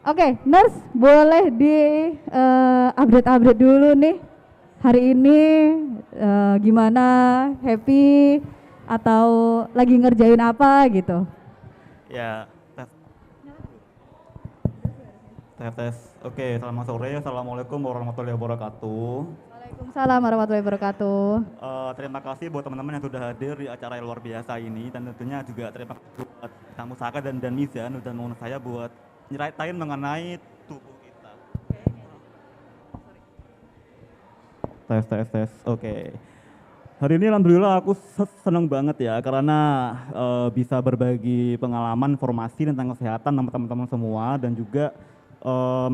Oke, Nurse, boleh di update-update dulu nih hari ini gimana, happy atau lagi ngerjain apa gitu? Ya, tes, tes. Oke, selamat sore. Assalamualaikum warahmatullahi wabarakatuh. Waalaikumsalam warahmatullahi wabarakatuh. Terima kasih buat teman-teman yang sudah hadir di acara yang luar biasa ini dan tentunya juga terima kasih buat tamu Saka dan Mizan dan mengundang saya buat nyeritain mengenai tubuh kita. Tes. Oke. Hari ini alhamdulillah aku seneng banget ya karena bisa berbagi pengalaman informasi tentang kesehatan sama teman-teman semua dan juga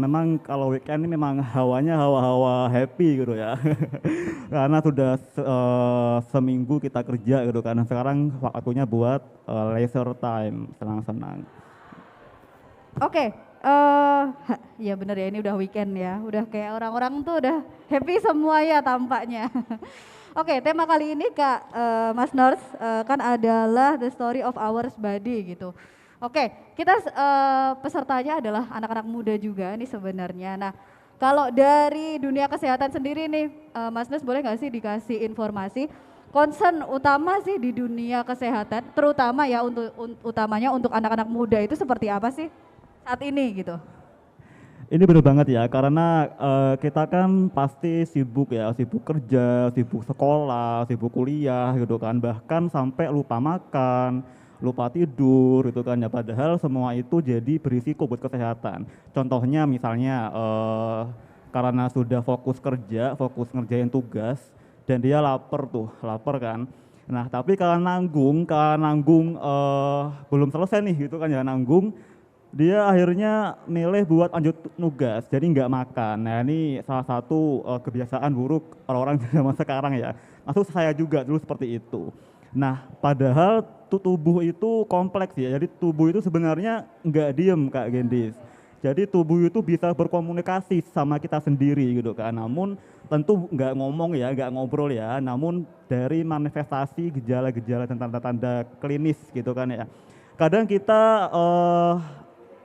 memang kalau weekend ini memang hawanya hawa-hawa happy gitu ya. Karena sudah seminggu kita kerja gitu kan. Sekarang waktunya buat leisure time, senang-senang. Oke, ya bener ya ini udah weekend ya, udah kayak orang-orang tuh udah happy semua ya tampaknya. Oke, tema kali ini Kak Mas Nors kan adalah the story of our body gitu. Oke, kita pesertanya adalah anak-anak muda juga nih sebenarnya. Nah, kalau dari dunia kesehatan sendiri nih, Mas Nors boleh nggak sih dikasih informasi concern utama sih di dunia kesehatan, terutama ya untuk utamanya untuk anak-anak muda itu seperti apa sih saat ini gitu? Ini benar banget ya, karena kita kan pasti sibuk ya, sibuk kerja, sibuk sekolah, sibuk kuliah gitu kan, bahkan sampai lupa makan, lupa tidur gitu kan ya, padahal semua itu jadi berisiko buat kesehatan. Contohnya misalnya karena sudah fokus kerja, fokus ngerjain tugas, dan dia lapar kan. Nah tapi kalau nanggung belum selesai nih gitu kan ya, nanggung dia akhirnya milih buat lanjut nugas, jadi nggak makan. Nah ini salah satu kebiasaan buruk orang-orang di zaman sekarang ya. Maksud saya juga dulu seperti itu. Nah padahal tubuh itu kompleks ya, jadi tubuh itu sebenarnya nggak diem Kak Gendis. Jadi tubuh itu bisa berkomunikasi sama kita sendiri gitu kan. Namun tentu nggak ngomong ya, nggak ngobrol ya. Namun dari manifestasi gejala-gejala dan tanda-tanda klinis gitu kan ya. Kadang kita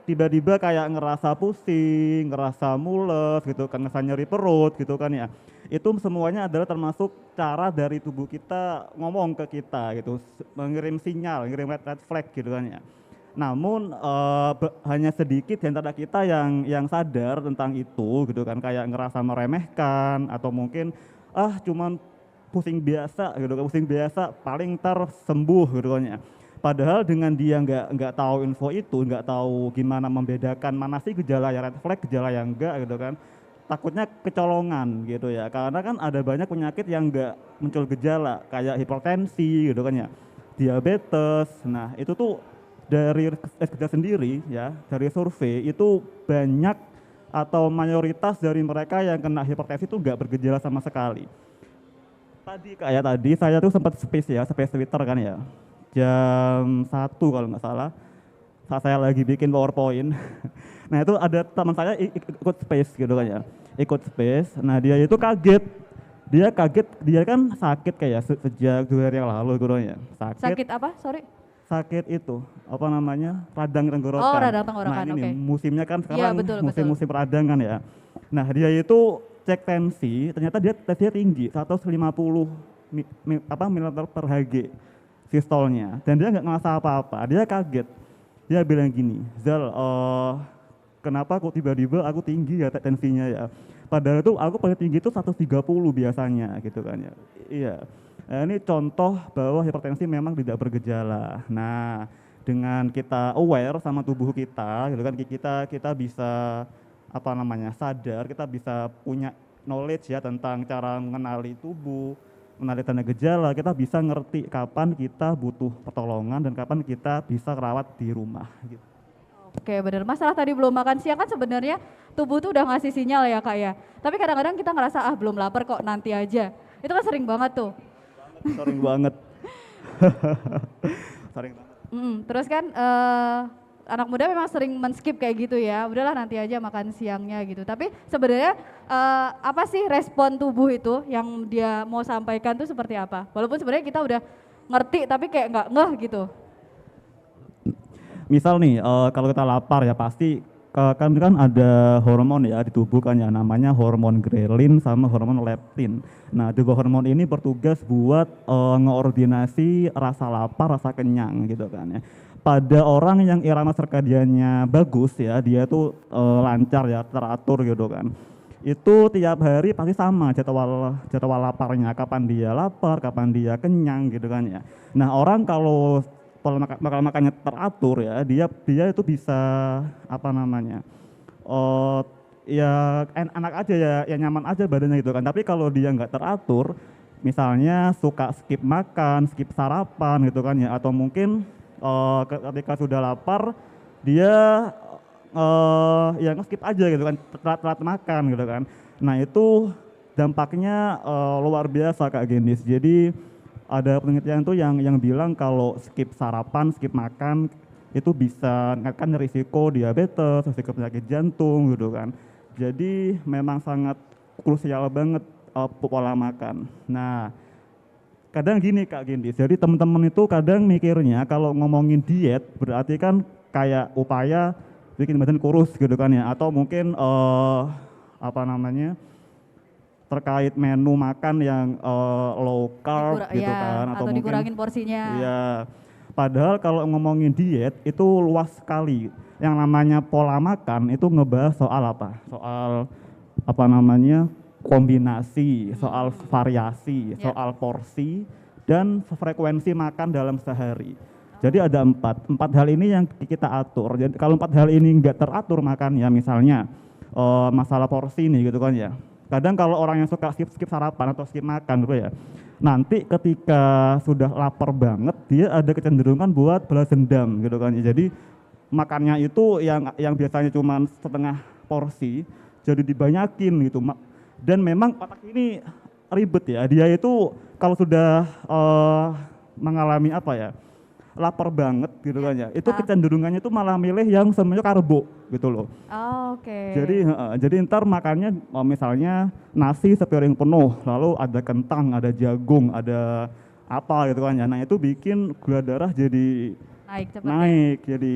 tiba-tiba kayak ngerasa pusing, ngerasa mules gitu kan, ngerasa nyeri perut gitu kan ya. Itu semuanya adalah termasuk cara dari tubuh kita ngomong ke kita gitu, mengirim sinyal, ngirim red flag gitu kan ya. Namun hanya sedikit di antara kita yang sadar tentang itu gitu kan, kayak ngerasa meremehkan atau mungkin cuman pusing biasa gitu kan, pusing biasa paling ntar sembuh gitu kan ya. Padahal dengan dia nggak tahu info itu, nggak tahu gimana membedakan mana sih gejala yang red flag, gejala yang enggak gitu kan. Takutnya kecolongan gitu ya. Karena kan ada banyak penyakit yang nggak muncul gejala kayak hipertensi gitu kan ya. Diabetes. Nah, itu tuh dari kita sendiri ya, dari survei itu banyak atau mayoritas dari mereka yang kena hipertensi itu nggak bergejala sama sekali. Kayak tadi saya tuh sempat space Twitter kan ya. Jam 1 kalau nggak salah, saat saya lagi bikin PowerPoint. Nah itu ada teman saya ikut space gitu kan ya. Ikut space, nah dia itu kaget. Dia kaget, dia kan sakit kayak sejak 2 hari yang lalu gitu ya. Sakit, Sakit apa? Sorry. sakit itu, apa namanya, radang Oh, tenggorokan. radang Nah tenggorokan, ini nih, oke. musimnya kan Iya sekarang betul betul. musim-musim radang kan ya. Nah dia itu cek tensi, ternyata dia tensinya tinggi, 150 ml per Hg sistolnya. Dan dia nggak ngerasa apa-apa, dia kaget. Dia bilang gini, Zal, kenapa kok tiba-tiba aku tinggi ya tensinya ya. Padahal itu aku paling tinggi itu 130 biasanya gitu kan ya. Iya. Nah, ini contoh bahwa hipertensi memang tidak bergejala. Nah, dengan kita aware sama tubuh kita, gitu kan, kita bisa apa namanya sadar, kita bisa punya knowledge ya tentang cara mengenali tubuh, mengenali tanda gejala, kita bisa ngerti kapan kita butuh pertolongan dan kapan kita bisa rawat di rumah. Gitu. Oke bener, masalah tadi belum makan siang kan sebenarnya tubuh tuh udah ngasih sinyal ya kak ya. Tapi kadang-kadang kita ngerasa belum lapar kok nanti aja. Itu kan sering banget tuh. Sering banget. Sering banget. Terus kan anak muda memang sering men-skip kayak gitu ya. Udahlah nanti aja makan siangnya gitu. Tapi sebenarnya apa sih respon tubuh itu yang dia mau sampaikan tuh seperti apa? Walaupun sebenarnya kita udah ngerti tapi kayak nggak ngeh gitu. Misal nih, kalau kita lapar ya pasti kan ada hormon ya di tubuh kan ya, namanya hormon grelin sama hormon leptin. Nah, dua hormon ini bertugas buat ngeordinasi rasa lapar, rasa kenyang gitu kan ya. Pada orang yang irama sirkadiannya bagus ya, dia tuh lancar ya, teratur gitu kan. Itu tiap hari pasti sama jadwal jadwal laparnya, kapan dia lapar, kapan dia kenyang gitu kan ya. Nah, orang kalau pola makannya teratur ya, dia itu bisa apa namanya? Oh, ya enak aja ya, ya nyaman aja badannya gitu kan. Tapi kalau dia nggak teratur, misalnya suka skip makan, skip sarapan gitu kan ya, atau mungkin ketika sudah lapar dia ya skip aja gitu kan, telat-telat makan gitu kan. Nah itu dampaknya luar biasa Kak Gendis. Jadi ada penelitian tuh yang bilang kalau skip sarapan, skip makan itu bisa meningkatkan risiko diabetes, risiko penyakit jantung gitu kan. Jadi memang sangat krusial banget pola makan. Nah, kadang gini Kak Gendis, jadi teman-teman itu kadang mikirnya kalau ngomongin diet berarti kan kayak upaya bikin badan kurus gitu kan ya, atau mungkin apa namanya terkait menu makan yang low carb gitu kan, atau atau mungkin dikurangin porsinya. ya padahal kalau ngomongin diet itu luas sekali. Yang namanya pola makan itu ngebahas soal apa? Soal apa namanya kombinasi, soal variasi, Ya. soal porsi, dan frekuensi makan dalam sehari. Jadi ada empat hal ini yang kita atur. Jadi kalau empat hal ini nggak teratur makannya, misalnya masalah porsi nih gitu kan ya. Kadang kalau orang yang suka skip sarapan atau skip makan gitu ya, nanti ketika sudah lapar banget dia ada kecenderungan buat balas dendam gitu kan ya. Jadi makannya itu yang biasanya cuma setengah porsi jadi dibanyakin gitu. Dan memang otak ini ribet ya. Dia itu kalau sudah mengalami apa ya? Lapar banget gitu kan ya. Itu kecenderungannya itu malah milih yang semuanya karbo gitu loh. Oh, oke. Jadi ntar makannya misalnya nasi sepiring penuh, lalu ada kentang, ada jagung, ada apa gitu kan ya. Nah itu bikin gula darah jadi Naik cepat. naik, jadi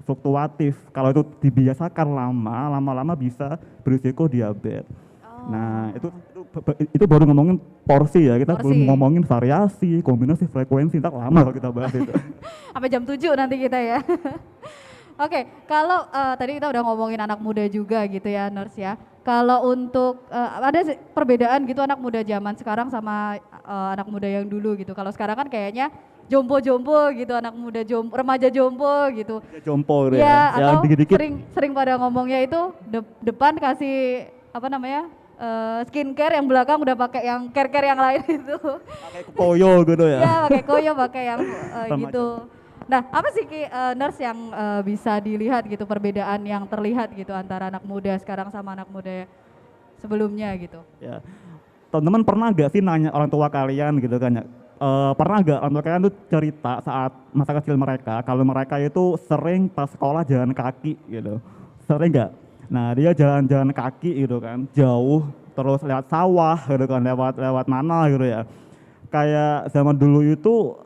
fluktuatif. Kalau itu dibiasakan lama-lama bisa berisiko diabetes. Nah itu baru ngomongin porsi ya, kita belum ngomongin variasi, kombinasi, frekuensi, ntar lama kalau kita bahas itu. Sampai jam 7 nanti kita ya. Oke, kalau tadi kita udah ngomongin anak muda juga gitu ya, Nurse ya. Kalau untuk ada perbedaan gitu anak muda zaman sekarang sama anak muda yang dulu gitu. Kalau sekarang kan kayaknya jompo-jompo gitu, anak muda remaja jompo gitu. Jompo gitu ya. Ya, Atau dikit-dikit. sering pada ngomongnya itu depan kasih apa namanya? Skincare, yang belakang udah pakai yang care-care yang lain itu. Pakai koyo gitu ya. Ya, pakai koyo, pakai yang gitu. Nah, apa sih Nurse yang bisa dilihat gitu perbedaan yang terlihat gitu antara anak muda sekarang sama anak muda sebelumnya gitu? Ya, teman-teman pernah gak sih nanya orang tua kalian gitu kan ya? Pernah gak orang tua kalian tuh cerita saat masa kecil mereka kalau mereka itu sering pas sekolah jalan kaki gitu? Sering gak? Nah dia jalan-jalan kaki gitu kan, jauh, terus lewat sawah gitu kan, lewat mana gitu ya. Kayak zaman dulu itu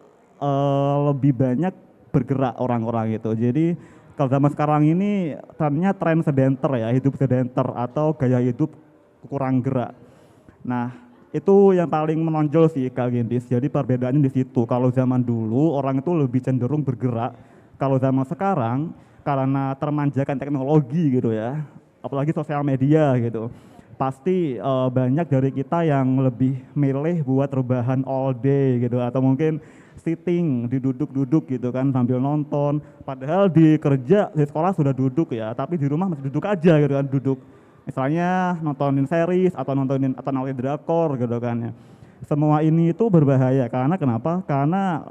lebih banyak bergerak orang-orang gitu. Jadi kalau zaman sekarang ini trennya tren sedenter ya, hidup sedenter atau gaya hidup kurang gerak. Nah itu yang paling menonjol sih Kak Gendis. Jadi perbedaannya di situ. Kalau zaman dulu orang itu lebih cenderung bergerak. Kalau zaman sekarang karena termanjakan teknologi gitu ya, apalagi sosial media gitu, pasti banyak dari kita yang lebih milih buat rebahan all day gitu, atau mungkin sitting, duduk-duduk gitu kan sambil nonton, padahal di kerja, di sekolah sudah duduk ya, tapi di rumah masih duduk aja gitu kan, duduk misalnya nontonin series atau nontonin drakor gitu kan ya. Semua ini itu berbahaya karena kenapa? Karena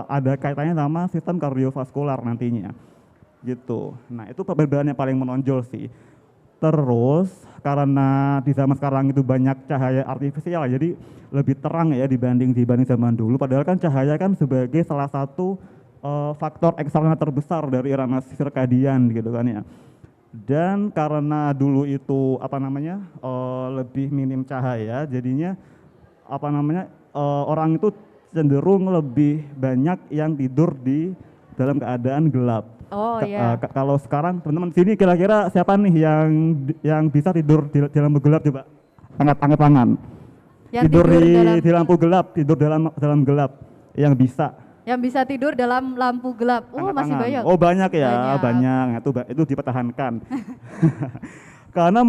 ada kaitannya sama sistem kardiovaskular nantinya gitu. Nah itu perbedaan yang paling menonjol sih. Terus karena di zaman sekarang itu banyak cahaya artifisial, jadi lebih terang ya dibanding zaman dulu. Padahal kan cahaya kan sebagai salah satu faktor eksternal terbesar dari irama sirkadian gitu kan ya. Dan karena dulu itu apa namanya lebih minim cahaya, jadinya apa namanya orang itu cenderung lebih banyak yang tidur di dalam keadaan gelap. Oh iya. Kalau sekarang teman-teman sini kira-kira siapa nih yang bisa tidur di lampu gelap coba? Angkat tangan. Yang Tidur tidur dalam di lampu gelap, tidur dalam gelap. Yang bisa. yang bisa tidur dalam lampu gelap. Oh, Angkat masih tangan. banyak. Oh banyak ya, Banyak. banyak. Itu dipertahankan. Karena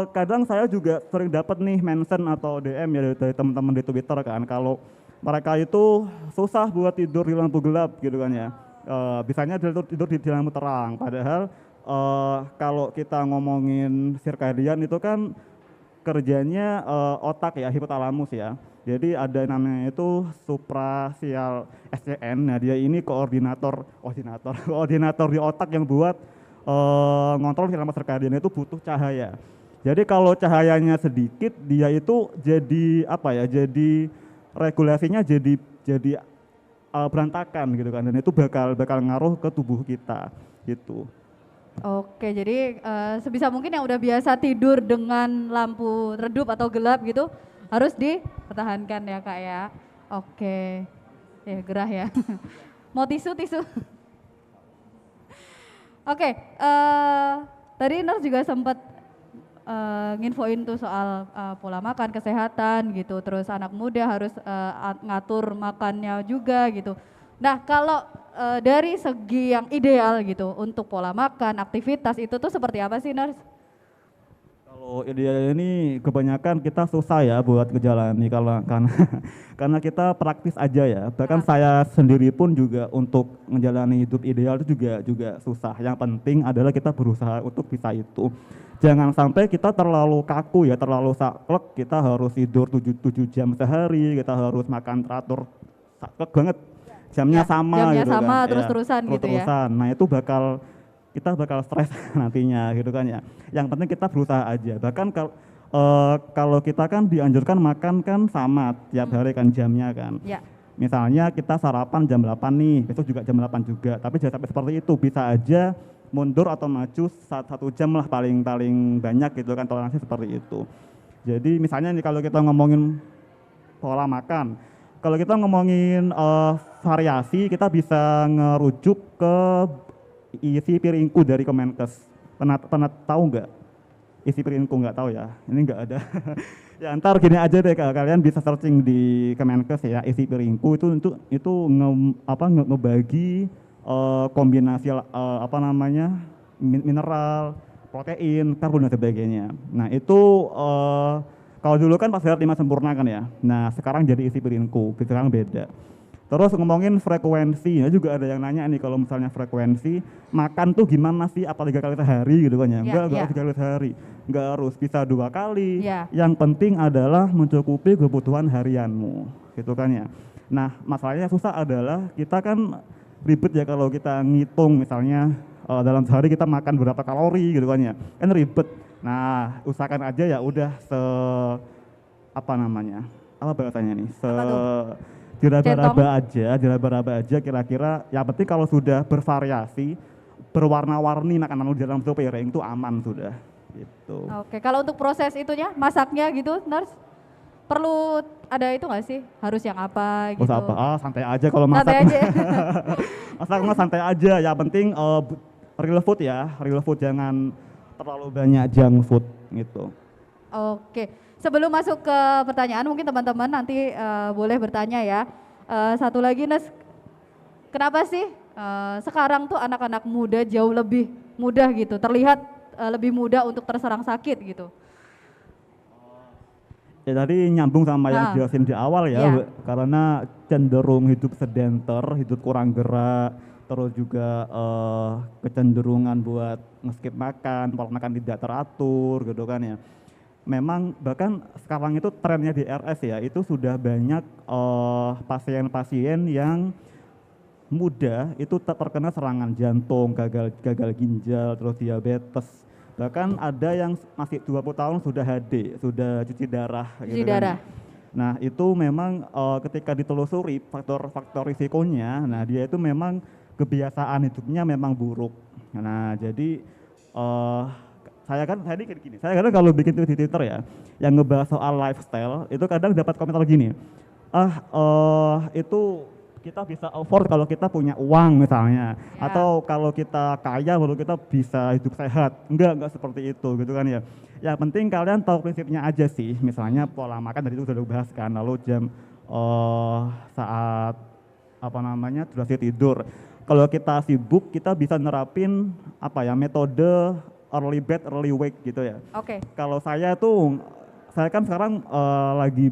kadang saya juga sering dapat nih mention atau DM ya dari teman-teman di Twitter kan, kalau mereka itu susah buat tidur di lampu gelap gitu kan ya. Bisanya tidur di lampu terang. Padahal kalau kita ngomongin circadian itu kan kerjanya otak ya, hipotalamus ya. Jadi ada namanya itu suprasial SCN. Nah, dia ini koordinator di otak yang buat ngontrol filament circadian itu butuh cahaya. Jadi kalau cahayanya sedikit, dia itu jadi apa ya? Jadi regulasinya jadi berantakan gitu kan. Dan itu bakal ngaruh ke tubuh kita gitu. Oke, jadi sebisa mungkin yang udah biasa tidur dengan lampu redup atau gelap gitu harus dipertahankan ya Kak ya. Oke, ya gerah ya. Mau tisu? Oke, tadi Nurs juga sempat nginfoin tuh soal pola makan, kesehatan gitu, terus anak muda harus ngatur makannya juga gitu. Nah kalau dari segi yang ideal gitu untuk pola makan, aktivitas itu tuh seperti apa sih Nurs? Kalau idealnya ini kebanyakan kita susah ya buat ngejalani kalau karena karena kita praktis aja ya. Bahkan saya sendiri pun juga untuk menjalani hidup ideal itu juga susah. Yang penting adalah kita berusaha untuk bisa itu. Jangan sampai kita terlalu kaku ya, terlalu saklek, kita harus tidur 7 jam sehari, kita harus makan teratur saklek banget. Jamnya Ya, sama jamnya gitu sama kan. Ya, terus-terusan gitu ya. terus-terusan. Nah, itu kita bakal stres nantinya gitu kan ya. Yang penting kita berusaha aja. Bahkan kalau kita kan dianjurkan makan kan sama tiap hari kan jamnya kan. Ya, Misalnya kita sarapan jam 8 nih, besok juga jam 8 juga. Tapi jangan sampai seperti itu, bisa aja mundur atau maju 1 jam lah paling banyak gitu kan, toleransi seperti itu. Jadi misalnya nih kalau kita ngomongin pola makan, kalau kita ngomongin variasi, kita bisa ngerujuk ke isi piringku dari Kemenkes. Pernah tahu nggak isi piringku? Nggak tahu ya, ini nggak ada. Ya ntar gini aja deh, kalian bisa searching di Kemenkes ya, isi piringku itu ngebagi kombinasi apa namanya mineral, protein, karbon dan sebagainya. Nah itu kalau dulu kan pas lihat 5 sempurna kan ya. Nah sekarang jadi isi piringku, sekarang beda. Terus ngomongin frekuensi, ya juga ada yang nanya nih kalau misalnya frekuensi makan tuh gimana sih? Apa 3 kali sehari gitu kan ya? Enggak harus 3 kali sehari, enggak harus bisa 2 kali. ya. Yang penting adalah mencukupi kebutuhan harianmu, gitu kan ya. Nah masalahnya susah adalah kita kan ribet ya kalau kita ngitung misalnya dalam sehari kita makan berapa kalori gitu kan ya, kan ribet. Nah usahakan aja ya udah apa namanya, apa bahasanya nih, Apa tuh? diraba-raba aja kira-kira. Yang penting kalau sudah bervariasi, berwarna-warni makanan di dalam satu piring itu aman sudah gitu. Oke, kalau untuk proses itunya, masaknya gitu, Nurs, perlu ada itu nggak sih? Harus yang apa gitu? Usah apa? Santai aja kalau masak. Santai aja. Masak mah santai aja. Yang penting real food ya, real food, jangan terlalu banyak junk food gitu. Oke, sebelum masuk ke pertanyaan, mungkin teman-teman nanti boleh bertanya ya. Satu lagi, Nes, kenapa sih sekarang tuh anak-anak muda jauh lebih mudah gitu, terlihat lebih mudah untuk terserang sakit gitu? Ya tadi nyambung sama yang jelasin di awal ya, Iya. karena cenderung hidup sedenter, hidup kurang gerak, terus juga kecenderungan buat nge-skip makan, pola makan tidak teratur gitu kan ya. Memang bahkan sekarang itu trennya di RS ya, itu sudah banyak pasien-pasien yang muda itu terkena serangan jantung, gagal ginjal, terus diabetes. Bahkan ada yang masih 20 tahun sudah HD, sudah cuci darah. Cuci gitu darah. kan. Nah itu memang ketika ditelusuri faktor-faktor risikonya, nah dia itu memang kebiasaan hidupnya memang buruk. Nah jadi saya kadang kalau bikin tweet di Twitter ya, yang ngebahas soal lifestyle, itu kadang dapat komentar gini, itu kita bisa afford kalau kita punya uang misalnya, Ya. atau kalau kita kaya baru kita bisa hidup sehat. Enggak seperti itu gitu kan ya. Yang penting kalian tahu prinsipnya aja sih, misalnya pola makan tadi itu sudah dibahas kan, lalu jam saat apa namanya durasi tidur. Kalau kita sibuk kita bisa nerapin apa ya metode early bed early wake gitu ya. Oke. Kalau saya kan sekarang lagi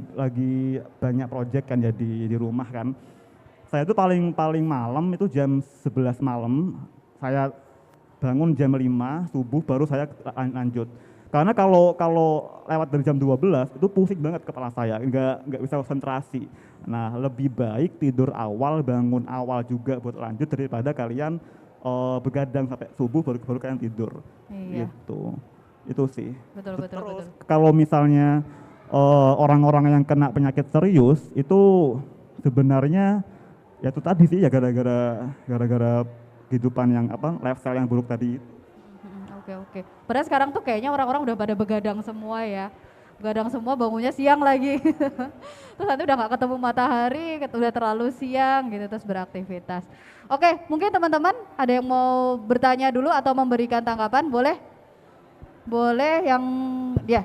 banyak project kan ya di rumah kan. Saya itu paling malam itu jam 11 malam, saya bangun jam 5 subuh baru saya lanjut. Karena kalau lewat dari jam 12 itu pusing banget kepala saya, nggak bisa konsentrasi. Nah, lebih baik tidur awal, bangun awal juga buat lanjut daripada kalian begadang sampai subuh baru kalian tidur. Iya. Gitu. Itu sih. Betul. Terus kalau misalnya orang-orang yang kena penyakit serius itu sebenarnya ya itu tadi sih ya gara-gara kehidupan yang apa lifestyle yang buruk tadi. Oke. Padahal sekarang tuh kayaknya orang-orang udah pada begadang semua ya. Begadang semua bangunnya siang lagi. Terus nanti udah gak ketemu matahari, udah terlalu siang gitu terus beraktivitas. Oke, mungkin teman-teman ada yang mau bertanya dulu atau memberikan tanggapan, boleh? Boleh yang ya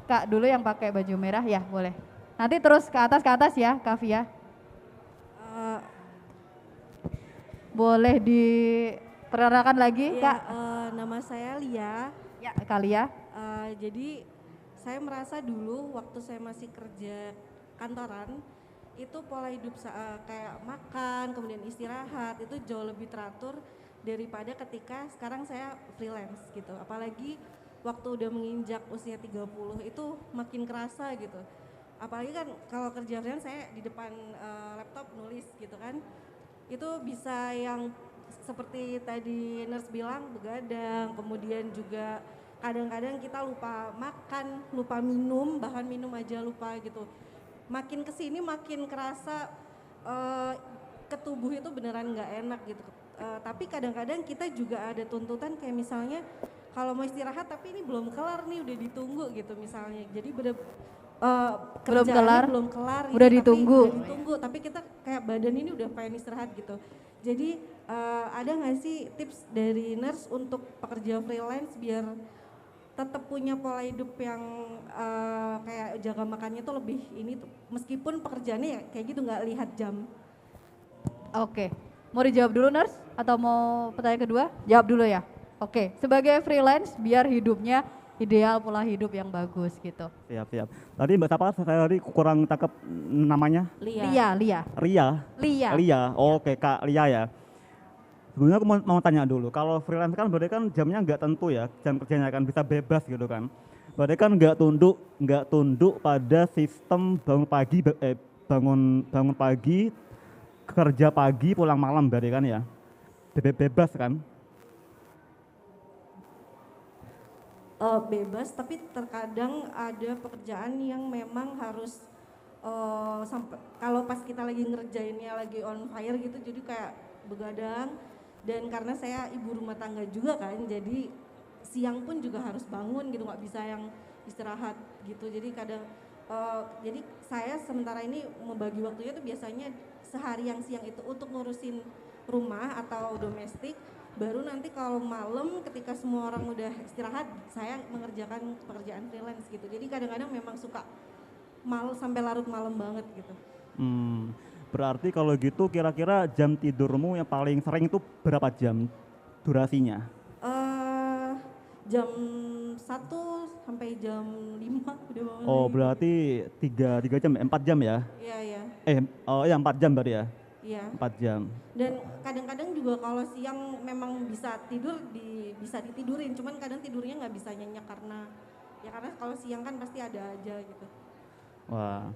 Kak dulu yang pakai baju merah ya boleh. Nanti terus ke atas ya Kak Via. Boleh diperkenalkan lagi Ya, Kak? nama saya Lia. Ya kali ya. Jadi saya merasa dulu waktu saya masih kerja kantoran itu pola hidup kayak makan, kemudian istirahat itu jauh lebih teratur daripada ketika sekarang saya freelance gitu. Apalagi waktu udah menginjak usia 30 itu makin kerasa gitu. Apalagi kan kalau kerja freelance saya di depan laptop nulis gitu kan. Itu bisa yang seperti tadi nurse bilang begadang, kemudian juga kadang-kadang kita lupa makan, lupa minum, bahkan minum aja lupa gitu. Makin kesini makin kerasa ke tubuh itu beneran nggak enak gitu. Tapi kadang-kadang kita juga ada tuntutan kayak misalnya kalau mau istirahat tapi ini belum kelar nih udah ditunggu gitu misalnya. Jadi bener Belum kelar, belum kelar udah ini, ditunggu. tapi kita kayak badan ini udah pengen istirahat gitu. Jadi ada nggak sih tips dari nurse untuk pekerja freelance biar tetap punya pola hidup yang kayak jaga makannya tuh lebih ini tuh meskipun pekerjaannya ya kayak gitu nggak lihat jam. Oke, mau dijawab dulu nurse atau mau pertanyaan kedua? Jawab dulu ya. Oke, sebagai freelance biar hidupnya ideal pola hidup yang bagus gitu. Siap. Tadi Mbak siapa? Saya tadi kurang tangkap namanya. Lia. Lia. Oke, Kak Lia ya. Sebenarnya aku mau tanya dulu, kalau freelance kan berarti kan jamnya nggak tentu ya, jam kerjanya kan bisa bebas gitu kan. Berarti kan nggak tunduk pada sistem bangun pagi, kerja pagi, pulang malam berarti kan ya. Bebas kan? Bebas tapi terkadang ada pekerjaan yang memang harus sampai kalau pas kita lagi ngerjainnya lagi on fire gitu jadi kayak begadang. Dan karena saya ibu rumah tangga juga kan, jadi siang pun juga harus bangun gitu, nggak bisa yang istirahat gitu. Jadi jadi saya sementara ini membagi waktunya tuh biasanya sehari yang siang itu untuk ngurusin rumah atau domestik, baru nanti kalau malam ketika semua orang udah istirahat, saya mengerjakan pekerjaan freelance gitu. Jadi kadang-kadang memang suka sampai larut malam banget gitu. Berarti kalau gitu kira-kira jam tidurmu yang paling sering itu berapa jam durasinya? Jam 1 sampai jam 5 udah bangun. Oh berarti 3 jam, 4 jam ya? Iya. Ya 4 jam berarti ya? Iya. 4 jam. Dan kadang-kadang juga kalau siang memang bisa tidur bisa ditidurin, cuman kadang tidurnya nggak bisa nyenyak karena kalau siang kan pasti ada aja gitu. Wah.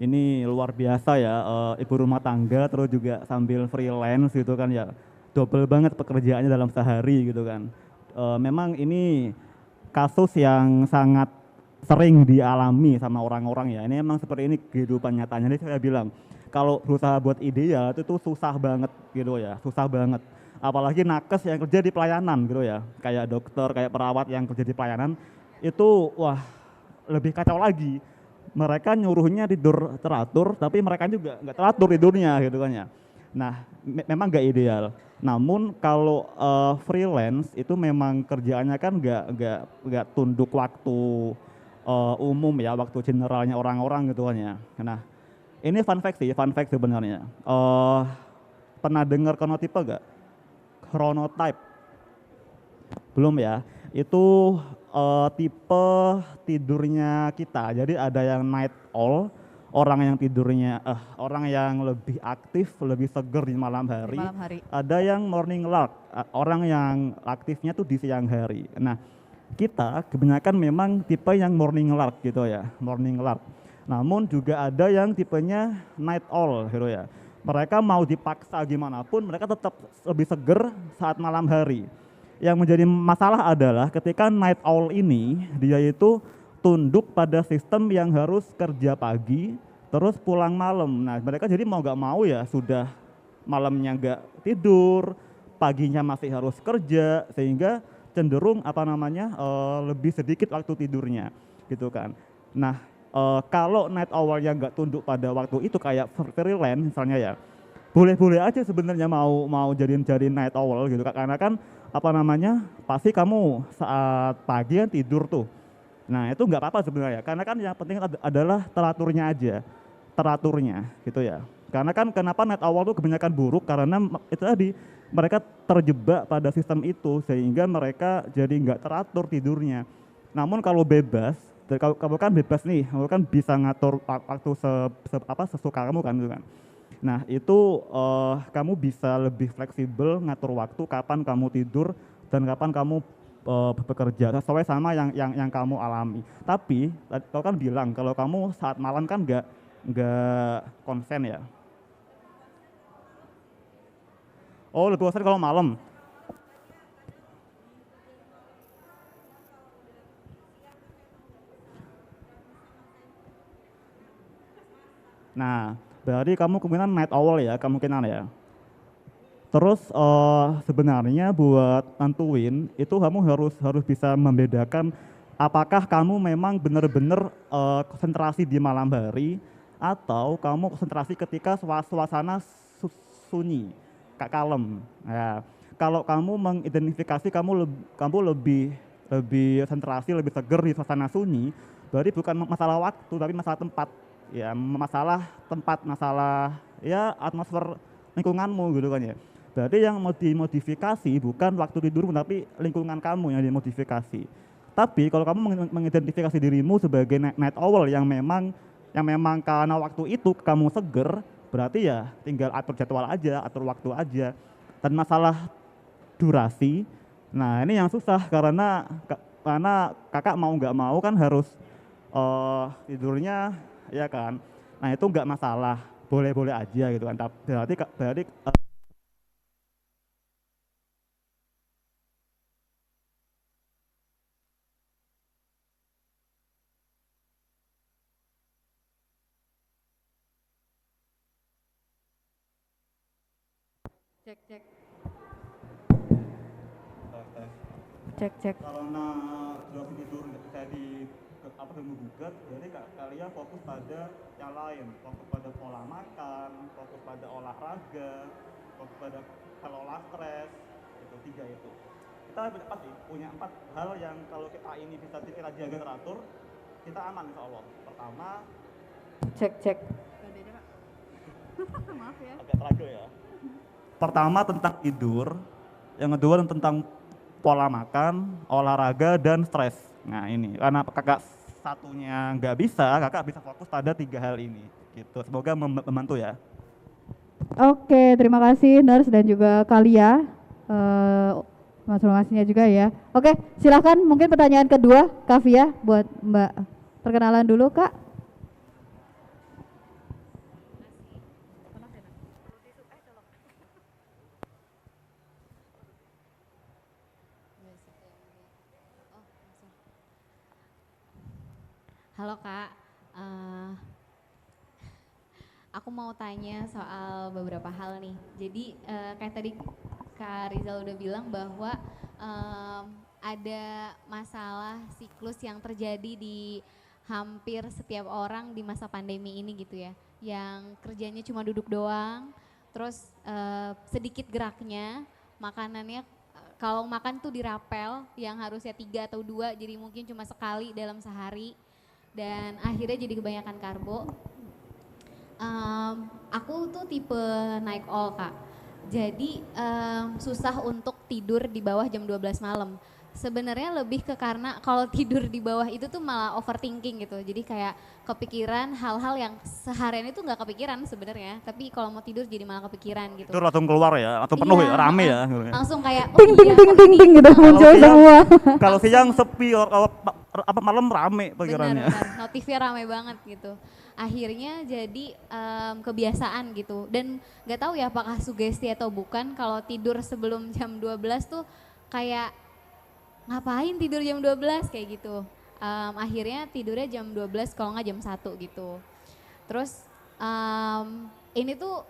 Ini luar biasa ya, ibu rumah tangga terus juga sambil freelance gitu kan ya, double banget pekerjaannya dalam sehari gitu kan. Memang ini kasus yang sangat sering dialami sama orang-orang ya, ini emang seperti ini kehidupan nyatanya. Jadi saya bilang, kalau berusaha buat ideal itu susah banget gitu ya, susah banget. Apalagi nakes yang kerja di pelayanan gitu ya, kayak dokter, kayak perawat yang kerja di pelayanan, itu wah lebih kacau lagi. Mereka nyuruhnya tidur teratur, tapi mereka juga nggak teratur tidurnya gitu kan ya. Nah, memang nggak ideal. Namun kalau freelance itu memang kerjaannya kan nggak tunduk waktu umum ya, waktu generalnya orang-orang gitu kan ya. Nah, ini fun fact sebenarnya. Pernah dengar chronotype gak? Chronotype, belum ya? Itu tipe tidurnya kita. Jadi ada yang night owl, orang yang lebih aktif, lebih seger di malam Di hari. malam hari. Ada yang morning lark, orang yang aktifnya tuh di siang hari. Nah, kita kebanyakan memang tipe yang morning lark gitu ya, morning lark. Namun juga ada yang tipenya night owl gitu ya. Mereka mau dipaksa gimana pun mereka tetap lebih seger saat malam hari. Yang menjadi masalah adalah ketika night owl ini dia itu tunduk pada sistem yang harus kerja pagi terus pulang malam. Nah, mereka jadi mau gak mau ya sudah malamnya nggak tidur, paginya masih harus kerja, sehingga cenderung lebih sedikit waktu tidurnya, gitu kan. Nah, kalau night owl yang nggak tunduk pada waktu itu kayak freelance misalnya ya, boleh-boleh aja sebenarnya mau jadiin night owl gitu kan, karena kan pasti kamu saat pagi kan tidur tuh. Nah itu nggak apa-apa sebenarnya, karena kan yang penting adalah teraturnya aja, teraturnya gitu ya. Karena kan kenapa night owl tuh kebanyakan buruk karena itu tadi mereka terjebak pada sistem itu sehingga mereka jadi nggak teratur tidurnya. Namun kalau bebas, kamu kan bebas nih, kamu kan bisa ngatur waktu sesuka kamu kan gitu kan. Nah itu kamu bisa lebih fleksibel ngatur waktu kapan kamu tidur dan kapan kamu bekerja sesuai sama yang kamu alami. Tapi kau kan bilang kalau kamu saat malam kan nggak konsen ya. Oh lebih konsen kalau malam. Nah berarti kamu kemungkinan night owl ya kemungkinan ya. Terus sebenarnya buat nentuin itu kamu harus bisa membedakan apakah kamu memang benar-benar konsentrasi di malam hari atau kamu konsentrasi ketika suasana sunyi, kalem. Ya, kalau kamu mengidentifikasi kamu lebih konsentrasi, lebih seger di suasana sunyi, berarti bukan masalah waktu tapi masalah tempat. Ya, masalah ya atmosfer lingkunganmu gitu kan ya. Berarti yang mau dimodifikasi bukan waktu tidurmu tapi lingkungan kamu yang dimodifikasi. Tapi kalau kamu mengidentifikasi dirimu sebagai night owl yang memang karena waktu itu kamu seger, berarti ya tinggal atur jadwal aja, atur waktu aja. Dan masalah durasi, nah ini yang susah karena kakak mau nggak mau kan harus tidurnya ya kan. Nah itu nggak masalah, boleh-boleh aja gitu kan. Berarti Cek cek. Cek cek. karena durasi tidur tadi tergugat, jadi kalian fokus pada yang lain, fokus pada pola makan, fokus pada olahraga, fokus pada kelola stres, itu tiga itu. Kita pasti punya 4 hal yang kalau kita ini bisa kita jaga teratur, kita aman insya Allah. Pertama, Cek cek. Maaf ya. agak terakhir ya. Pertama tentang tidur, yang kedua tentang pola makan, olahraga, dan stres. Nah ini, karena kakak satunya nggak bisa, kakak bisa fokus pada 3 hal ini. Gitu. Semoga membantu ya. Oke, terima kasih Nurse dan juga Kalia informasinya juga ya. Oke, silahkan mungkin pertanyaan kedua Kavia buat Mbak. Perkenalan dulu Kak. Halo Kak, aku mau tanya soal beberapa hal nih. Jadi kayak tadi Kak Rizal udah bilang bahwa ada masalah siklus yang terjadi di hampir setiap orang di masa pandemi ini gitu ya. Yang kerjanya cuma duduk doang, terus sedikit geraknya, makanannya kalau makan tuh dirapel yang harusnya 3 atau 2 jadi mungkin cuma sekali dalam sehari dan akhirnya jadi kebanyakan karbo. Aku tuh tipe night owl Kak, jadi susah untuk tidur di bawah jam 12 malam. Sebenarnya lebih ke karena kalau tidur di bawah itu tuh malah overthinking gitu. Jadi kayak kepikiran hal-hal yang seharian itu nggak kepikiran sebenarnya, tapi kalau mau tidur jadi malah kepikiran gitu. Itu langsung keluar ya, langsung penuh ya, rame ya. Langsung kayak Ting ting ting ting ting gitu muncul siang- semua. Kalau siang sepi, kalau apa malam rame pikirannya. Benar, notifnya rame banget gitu. Akhirnya jadi kebiasaan gitu. Dan nggak tahu ya apakah sugesti atau bukan kalau tidur sebelum jam 12 tuh kayak ngapain tidur jam 12 kayak gitu. Akhirnya tidurnya jam 12 kalau nggak jam 1 gitu. Terus ini tuh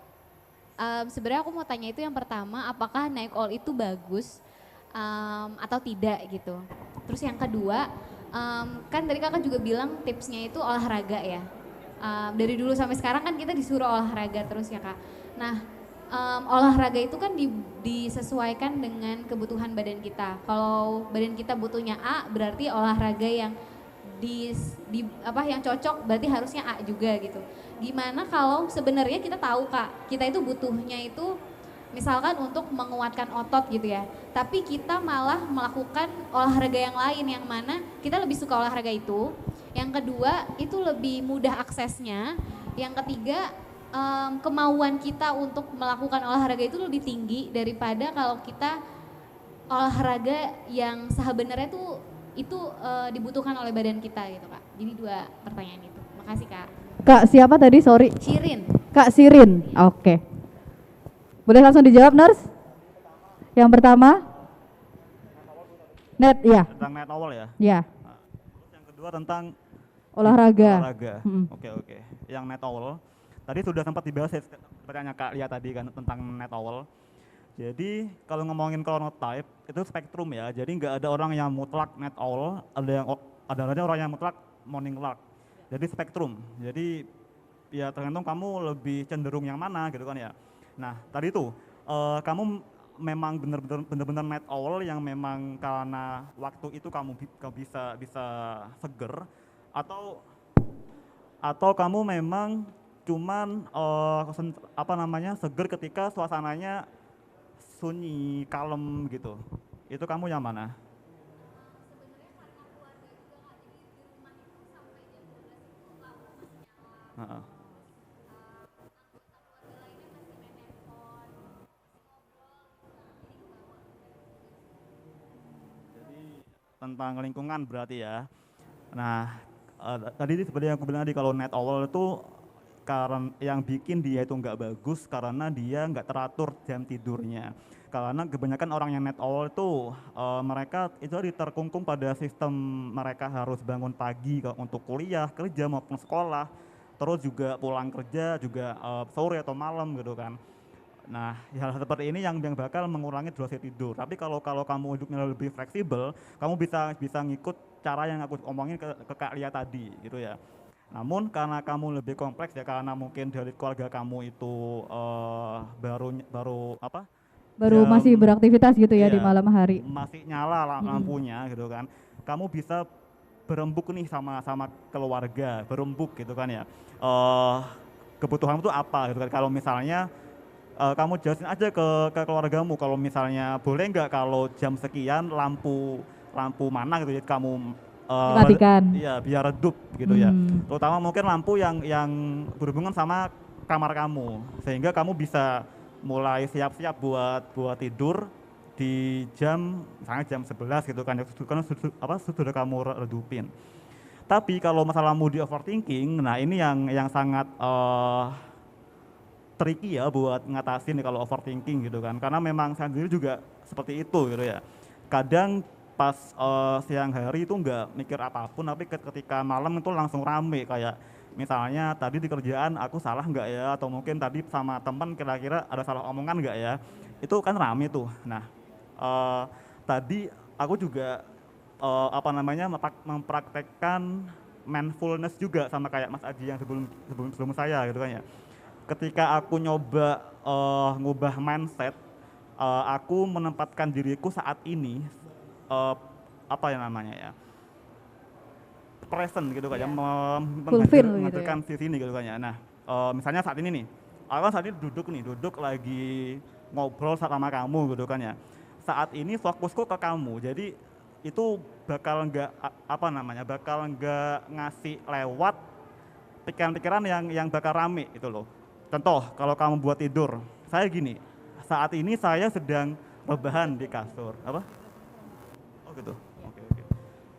sebenarnya aku mau tanya itu yang pertama, apakah night owl itu bagus atau tidak gitu. Terus yang kedua, kan tadi kakak juga bilang tipsnya itu olahraga ya. Dari dulu sampai sekarang kan kita disuruh olahraga terus ya Kak. Nah olahraga itu kan disesuaikan dengan kebutuhan badan kita. Kalau badan kita butuhnya A, berarti olahraga yang yang cocok berarti harusnya A juga gitu. Gimana kalau sebenarnya kita tahu Kak, kita itu butuhnya itu misalkan untuk menguatkan otot gitu ya. Tapi kita malah melakukan olahraga yang lain yang mana kita lebih suka olahraga itu. Yang kedua itu lebih mudah aksesnya. Yang ketiga kemauan kita untuk melakukan olahraga itu lebih tinggi daripada kalau kita olahraga yang sebenarnya itu dibutuhkan oleh badan kita gitu Kak. Jadi 2 pertanyaan itu. Makasih Kak. Kak siapa tadi? Sorry. Shirin. Kak Sirin. Oke. Boleh langsung dijawab Nurse? Yang pertama? Net, ya. Tentang night owl ya. Ya. Terus yang kedua tentang Olahraga. Oke. Yang night owl. Tadi sudah sempat dibahas ya, pertanyaan Kak Lia tadi kan tentang night owl. Jadi kalau ngomongin chronotype itu spektrum ya. Jadi nggak ada orang yang mutlak night owl, ada orang yang mutlak morning lark. Jadi spektrum. Jadi ya tergantung kamu lebih cenderung yang mana gitu kan ya. Nah tadi tuh kamu memang benar-benar night owl yang memang karena waktu itu kamu bisa seger atau kamu memang cuman seger ketika suasananya sunyi, kalem gitu. Itu kamu yang mana? Tentang lingkungan berarti ya. Nah, tadi seperti yang aku bilang tadi, kalau night owl itu karena yang bikin dia itu nggak bagus karena dia nggak teratur jam tidurnya. Karena kebanyakan orang yang night owl itu mereka itu terkungkung pada sistem, mereka harus bangun pagi untuk kuliah, kerja maupun sekolah, terus juga pulang kerja juga sore atau malam gitu kan. Nah, hal seperti ini yang bakal mengurangi durasi tidur. Tapi kalau kamu hidupnya lebih fleksibel, kamu bisa ngikut cara yang aku omongin ke Kak Lia tadi gitu ya. Namun karena kamu lebih kompleks ya, karena mungkin dari keluarga kamu itu Baru masih beraktivitas gitu ya iya, di malam hari. masih nyala lampunya gitu kan. Kamu bisa berembuk nih sama keluarga, berembuk gitu kan ya. Kebutuhanmu itu apa gitu kan. Kalau misalnya kamu jelasin aja ke keluargamu kalau misalnya boleh nggak kalau jam sekian lampu mana gitu ya kamu Dimatikan. iya biar redup gitu ya. Terutama mungkin lampu yang berhubungan sama kamar kamu sehingga kamu bisa mulai siap-siap buat tidur di misalnya jam 11 gitu kan, sudah kamu redupin. Tapi kalau masalahmu di overthinking, nah ini yang sangat tricky ya buat ngatasin kalau overthinking gitu kan, karena memang saya sendiri juga seperti itu gitu ya. Kadang pas siang hari itu nggak mikir apapun, tapi ketika malam itu langsung rame, kayak misalnya tadi di kerjaan aku salah nggak ya, atau mungkin tadi sama teman kira-kira ada salah omongan nggak ya, itu kan rame tuh. Nah tadi aku juga mempraktekkan mindfulness juga sama kayak Mas Aji yang sebelum saya gitu kan ya. ketika aku nyoba ngubah mindset, aku menempatkan diriku saat ini eh, apa ya namanya ya, present gitu kan ya, Fulfill gitu ya. menghadirkan sisi ini gitu kan ya. Nah, misalnya saat ini nih, aku kan saat ini duduk lagi ngobrol sama kamu gitu kan ya. Saat ini fokusku ke kamu, jadi itu bakal nggak apa namanya, bakal nggak ngasih lewat pikiran-pikiran yang bakal rame gitu loh. Contoh, kalau kamu buat tidur, saya gini, saat ini saya sedang rebahan di kasur, apa? Oh gitu, oke oke.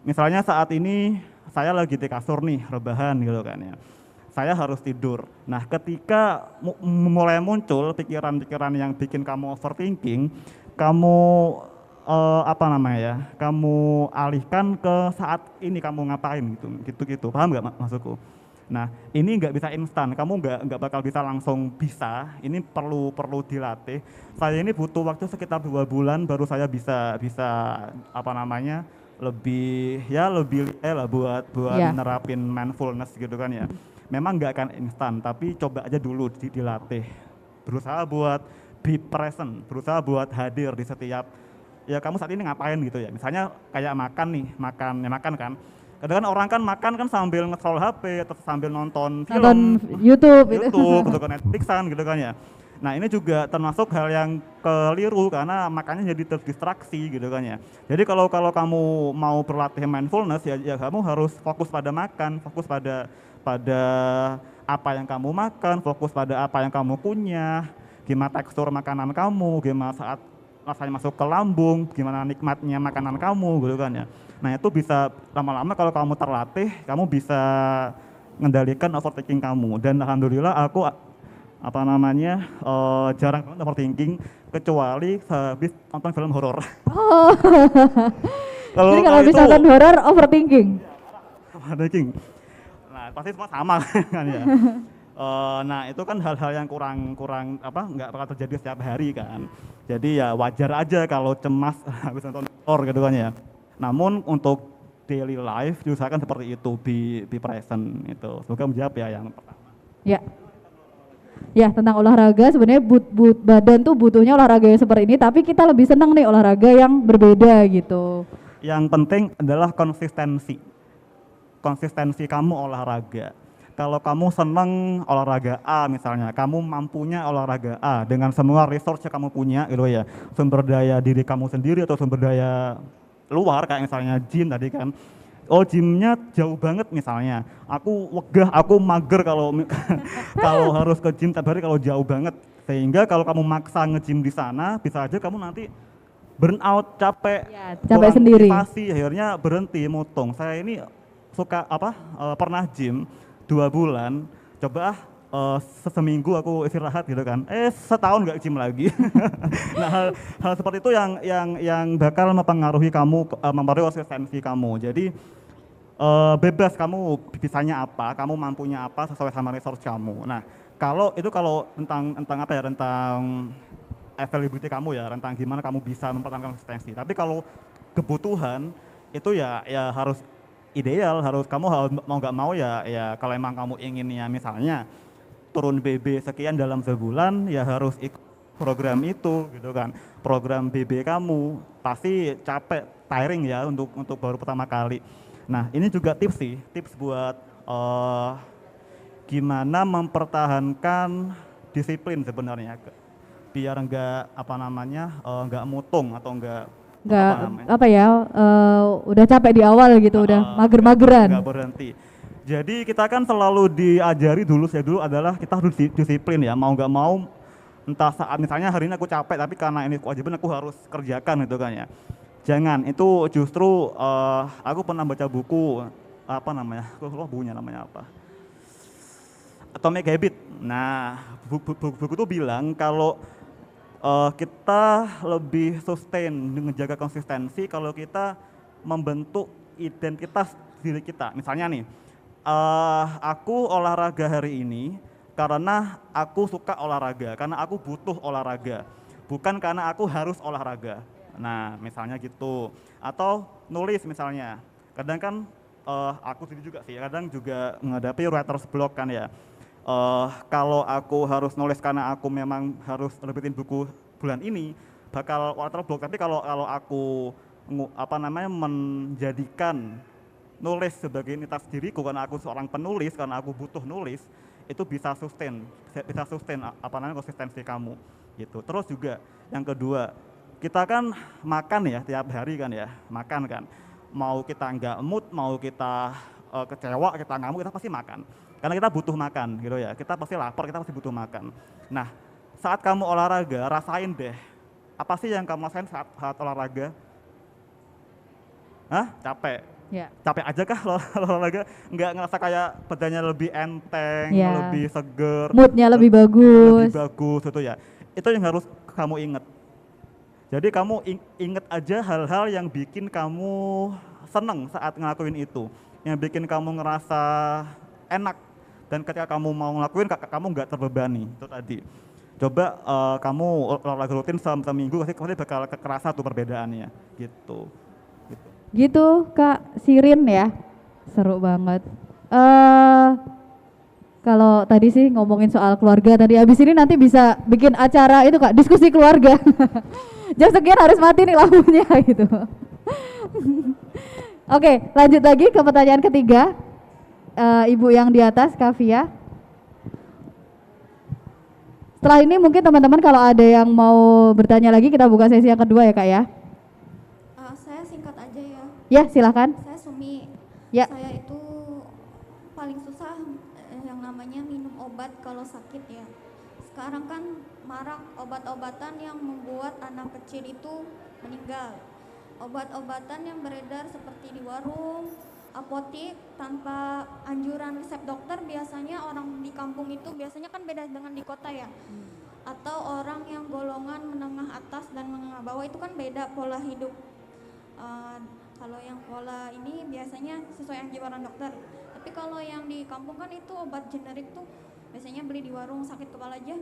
Misalnya saat ini saya lagi di kasur nih, rebahan gitu kan ya. Saya harus tidur. Nah, ketika mulai muncul pikiran-pikiran yang bikin kamu overthinking, kamu apa namanya ya? Kamu alihkan ke saat ini kamu ngapain gitu. Paham nggak maksudku? Nah, ini nggak bisa instan. Kamu nggak bakal bisa langsung bisa. Ini perlu dilatih. Saya ini butuh waktu sekitar 2 bulan baru saya bisa apa namanya? lebih lah buat Iya. nerapin mindfulness gitu kan ya. Memang nggak akan instan, tapi coba aja dulu dilatih. Berusaha buat be present, berusaha buat hadir di setiap, ya kamu saat ini ngapain gitu ya. Misalnya kayak makan nih, makan kan. Kadang kan orang kan makan kan sambil nge-scroll HP atau sambil nonton Nonton film, YouTube gitu. YouTube atau ke Netflixan gitu kan ya. Nah ini juga termasuk hal yang keliru karena makannya jadi terdistraksi gitu kan ya. Jadi kalau kamu mau berlatih mindfulness ya kamu harus fokus pada makan, fokus pada apa yang kamu makan, fokus pada apa yang kamu kunyah, gimana tekstur makanan kamu, gimana saat rasanya masuk ke lambung, gimana nikmatnya makanan kamu gitu kan ya. Nah itu bisa lama-lama kalau kamu terlatih, kamu bisa mengendalikan overthinking kamu. Dan alhamdulillah aku apa namanya jarang banget overthinking kecuali habis nonton film horor. Oh. Jadi kalau itu misalkan horor overthinking. overthinking, nah pasti semua sama kan ya. Nah itu kan hal-hal yang kurang apa nggak bakal terjadi setiap hari kan. Jadi ya wajar aja kalau cemas habis nonton horor gitu kan ya. Namun untuk daily life diusahakan seperti itu, be present itu. Semoga menjawab ya yang pertama. Ya. Ya, tentang olahraga sebenarnya badan tuh butuhnya olahraga yang seperti ini, tapi kita lebih senang nih olahraga yang berbeda gitu. Yang penting adalah konsistensi. Konsistensi kamu olahraga. Kalau kamu senang olahraga A misalnya, kamu mampunya olahraga A dengan semua resource yang kamu punya gitu ya, sumber daya diri kamu sendiri atau sumber daya luar kayak misalnya gym tadi kan. Oh gymnya jauh banget misalnya, aku wegah, aku mager kalau kalau harus ke gym tiap hari kalau jauh banget, sehingga kalau kamu maksa nge-gym di sana bisa aja kamu nanti burn out, capek, Ya, capek sendiri. motivasi, akhirnya berhenti mutung. Saya ini suka pernah gym 2 bulan, coba seminggu aku istirahat gitu kan, setahun nggak gym lagi. Nah hal seperti itu yang bakal mempengaruhi kamu, mempengaruhi konsistensi kamu. Jadi bebas kamu bisanya apa, kamu mampunya apa sesuai sama resource kamu. Nah kalau tentang apa ya, tentang availability kamu ya, tentang gimana kamu bisa mempertahankan konsistensi. Tapi kalau kebutuhan itu ya harus ideal, kamu mau nggak mau ya kalau emang kamu inginnya misalnya turun BB sekian dalam sebulan ya harus ikut program itu gitu kan. Program BB kamu pasti capek, tiring ya untuk baru pertama kali. Nah ini juga tips buat gimana mempertahankan disiplin sebenarnya biar enggak apa namanya enggak mutung atau enggak udah capek di awal gitu, udah mager-mageran. Enggak berhenti. Jadi kita kan selalu diajari dulu adalah kita harus disiplin ya, mau nggak mau, entah saat misalnya hari ini aku capek tapi karena ini kewajiban aku harus kerjakan gitu kan ya. Jangan, itu justru aku pernah baca buku apa namanya, aku lupa bukunya namanya apa, Atomic Habit. Nah buku itu bilang kalau kita lebih sustain menjaga konsistensi kalau kita membentuk identitas diri kita. Misalnya nih, aku olahraga hari ini karena aku suka olahraga, karena aku butuh olahraga, bukan karena aku harus olahraga. Nah misalnya gitu. Atau nulis misalnya, kadang kan aku sendiri juga sih, kadang juga menghadapi writer's block kan ya. kalau aku harus nulis karena aku memang harus nerbitin buku bulan ini bakal waterblog. Tapi kalau kalau aku menjadikan nulis sebagai identitas diriku karena aku seorang penulis, karena aku butuh nulis, itu bisa sustain konsistensi kamu gitu. Terus juga yang kedua, kita kan makan ya tiap hari kan ya, makan kan. Mau kita nggak mood, mau kita kecewa, kita ngamuk, kita pasti makan. Karena kita butuh makan gitu ya, kita pasti lapar, kita pasti butuh makan. Nah, saat kamu olahraga, rasain deh, apa sih yang kamu rasain saat olahraga? Hah? Capek. Ya. Capek aja kah olahraga? Nggak ngerasa kayak badannya lebih enteng, Ya. lebih seger, Moodnya lebih lebih bagus. bagus gitu ya. Itu yang harus kamu inget. Jadi kamu inget aja hal-hal yang bikin kamu seneng saat ngelakuin itu, yang bikin kamu ngerasa enak, dan ketika kamu mau ngelakuin kamu nggak terbebani. Itu tadi. Coba kamu olahraga rutin seminggu, pasti bakal kerasa tuh perbedaannya gitu. Gitu Kak Sirin ya, seru banget. Kalau tadi sih ngomongin soal keluarga tadi, abis ini nanti bisa bikin acara itu Kak, diskusi keluarga. Jam sekian harus mati nih lampunya gitu. Oke, lanjut lagi ke pertanyaan ketiga. Ibu yang di atas, Kavia. Setelah ini mungkin teman-teman kalau ada yang mau bertanya lagi, kita buka sesi yang kedua ya Kak ya. Saya singkat aja ya. Ya silakan. Saya Sumi. Ya. Saya itu paling susah yang namanya minum obat kalau sakit ya. Sekarang kan marak obat-obatan yang membuat anak kecil itu meninggal. Obat-obatan yang beredar seperti di warung, apotik tanpa anjuran resep dokter, biasanya orang di kampung itu biasanya kan beda dengan di kota ya. Atau orang yang golongan menengah atas dan menengah bawah itu kan beda pola hidup. Kalau yang pola ini biasanya sesuai anjuran dokter. Tapi kalau yang di kampung kan itu obat generik tuh biasanya beli di warung, sakit kepala aja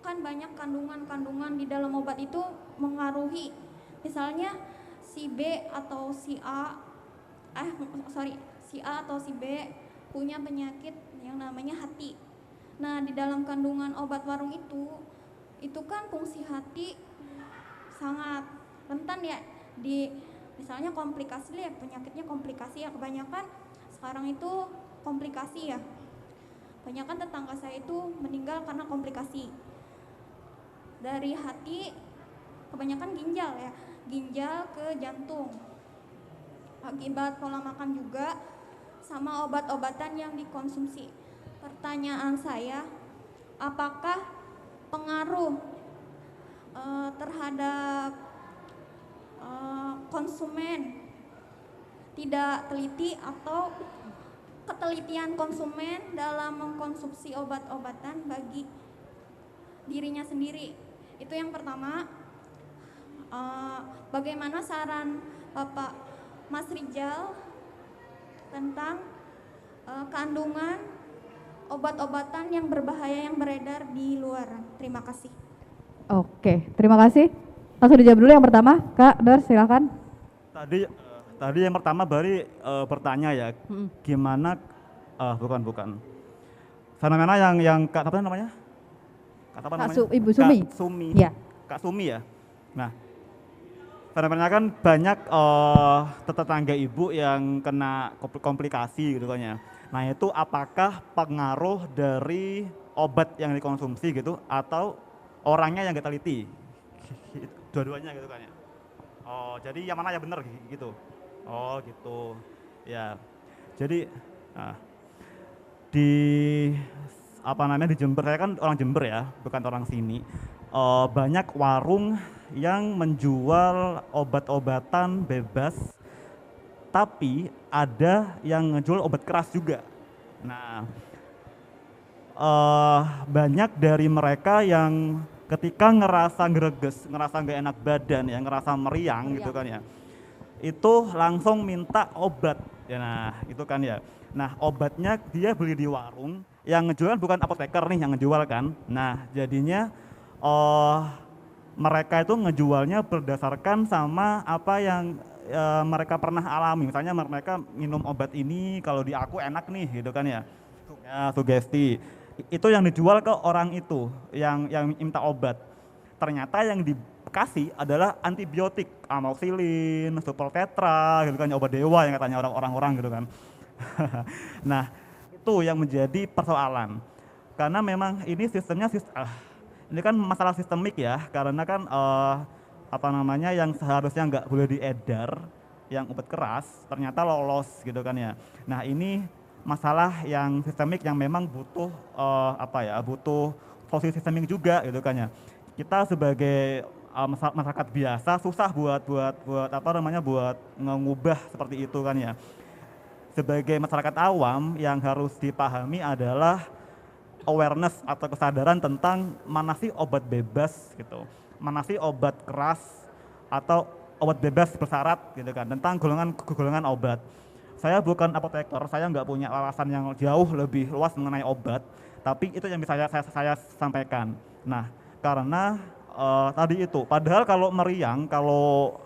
kan banyak kandungan-kandungan di dalam obat itu mengaruhi. Misalnya si B atau si A si A atau si B punya penyakit yang namanya hati. Nah, di dalam kandungan obat warung itu kan fungsi hati sangat rentan ya, di misalnya komplikasi ya, penyakitnya komplikasi ya, kebanyakan sekarang itu komplikasi ya. Kebanyakan tetangga saya itu meninggal karena komplikasi. Dari hati kebanyakan ginjal ya, ginjal ke jantung. Akibat pola makan juga sama obat-obatan yang dikonsumsi. Pertanyaan saya, apakah pengaruh terhadap konsumen tidak teliti atau ketelitian konsumen dalam mengkonsumsi obat-obatan bagi dirinya sendiri? Itu yang pertama. Bagaimana saran Bapak Mas Rijal tentang kandungan obat-obatan yang berbahaya yang beredar di luar? Terima kasih. Oke, terima kasih. Langsung dijawab dulu yang pertama, Kak Dor, silakan. Tadi yang pertama Bari bertanya ya, gimana bukan. Fenomena yang Kak apa namanya? Kak apa namanya? Ibu Sumi. Kak Sumi. Ya. Kak Sumi ya. Nah, fenomena kan banyak tetangga ibu yang kena komplikasi gitu kan ya. Nah, itu apakah pengaruh dari obat yang dikonsumsi gitu atau orangnya yang gak teliti? Dua-duanya gitu kan ya. Oh, jadi yang mana yang benar gitu. Oh, gitu. Ya. Jadi di Jember, saya kan orang Jember ya, bukan orang sini. Banyak warung yang menjual obat-obatan bebas, tapi ada yang ngejual obat keras juga. Nah, banyak dari mereka yang ketika ngerasa greges, ngerasa nggak enak badan ya, ngerasa meriang gitu kan ya, itu langsung minta obat ya. Nah, itu kan ya. Nah, obatnya dia beli di warung, yang ngejual bukan apoteker nih yang ngejual kan. Nah, jadinya mereka itu ngejualnya berdasarkan sama apa yang mereka pernah alami. Misalnya mereka minum obat ini, kalau di aku enak nih gitu kan ya. Ya, sugesti. Itu yang dijual ke orang itu yang minta obat. Ternyata yang dikasih adalah antibiotik, amoxicillin, super tetra gitu kan, obat dewa yang katanya orang-orang gitu kan. Nah, itu yang menjadi persoalan. Karena memang ini sistemnya ini kan masalah sistemik ya, karena kan apa namanya yang seharusnya nggak boleh diedar, yang obat keras ternyata lolos gitu kan ya. Nah ini masalah yang sistemik yang memang butuh butuh solusi sistemik juga gitu kan ya. Kita sebagai masyarakat biasa susah buat mengubah seperti itu kan ya. Sebagai masyarakat awam yang harus dipahami adalah awareness atau kesadaran tentang mana sih obat bebas gitu, mana sih obat keras atau obat bebas bersyarat gitu kan, tentang golongan obat. Saya bukan apoteker, saya nggak punya wawasan yang jauh lebih luas mengenai obat, tapi itu yang bisa saya sampaikan. Nah, karena tadi itu, padahal kalau meriang, kalau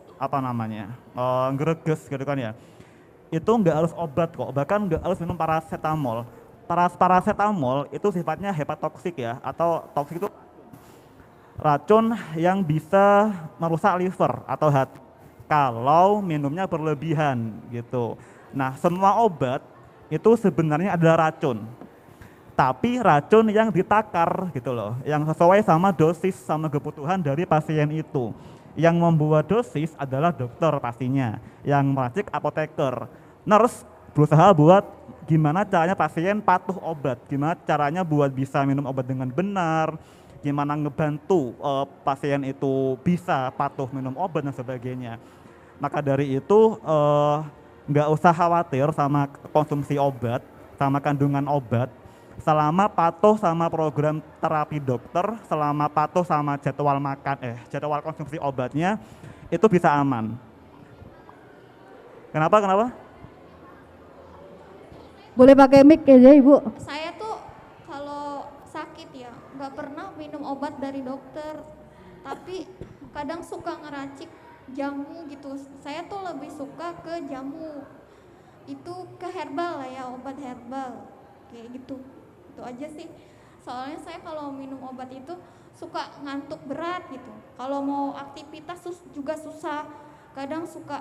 greges gitu kan ya, itu nggak harus obat kok, bahkan nggak harus minum paracetamol. Paracetamol itu sifatnya hepatotoksik ya, atau toksik itu racun yang bisa merusak liver atau hati kalau minumnya berlebihan gitu. Nah, semua obat itu sebenarnya adalah racun, tapi racun yang ditakar gitu loh, yang sesuai sama dosis sama kebutuhan dari pasien itu. Yang membuat dosis adalah dokter pastinya, yang meracik apoteker. Nurse berusaha buat gimana caranya pasien patuh obat, gimana caranya buat bisa minum obat dengan benar, gimana ngebantu pasien itu bisa patuh minum obat dan sebagainya. Maka dari itu nggak usah khawatir sama konsumsi obat, sama kandungan obat, selama patuh sama program terapi dokter, selama patuh sama jadwal konsumsi obatnya, itu bisa aman. Kenapa? Boleh pakai mic aja Ibu. Saya tuh kalau sakit ya nggak pernah minum obat dari dokter, tapi kadang suka ngeracik jamu gitu. Saya tuh lebih suka ke jamu, itu ke herbal lah ya, obat herbal kayak gitu. Itu aja sih. Soalnya saya kalau minum obat itu suka ngantuk berat gitu. Kalau mau aktivitas juga susah. Kadang suka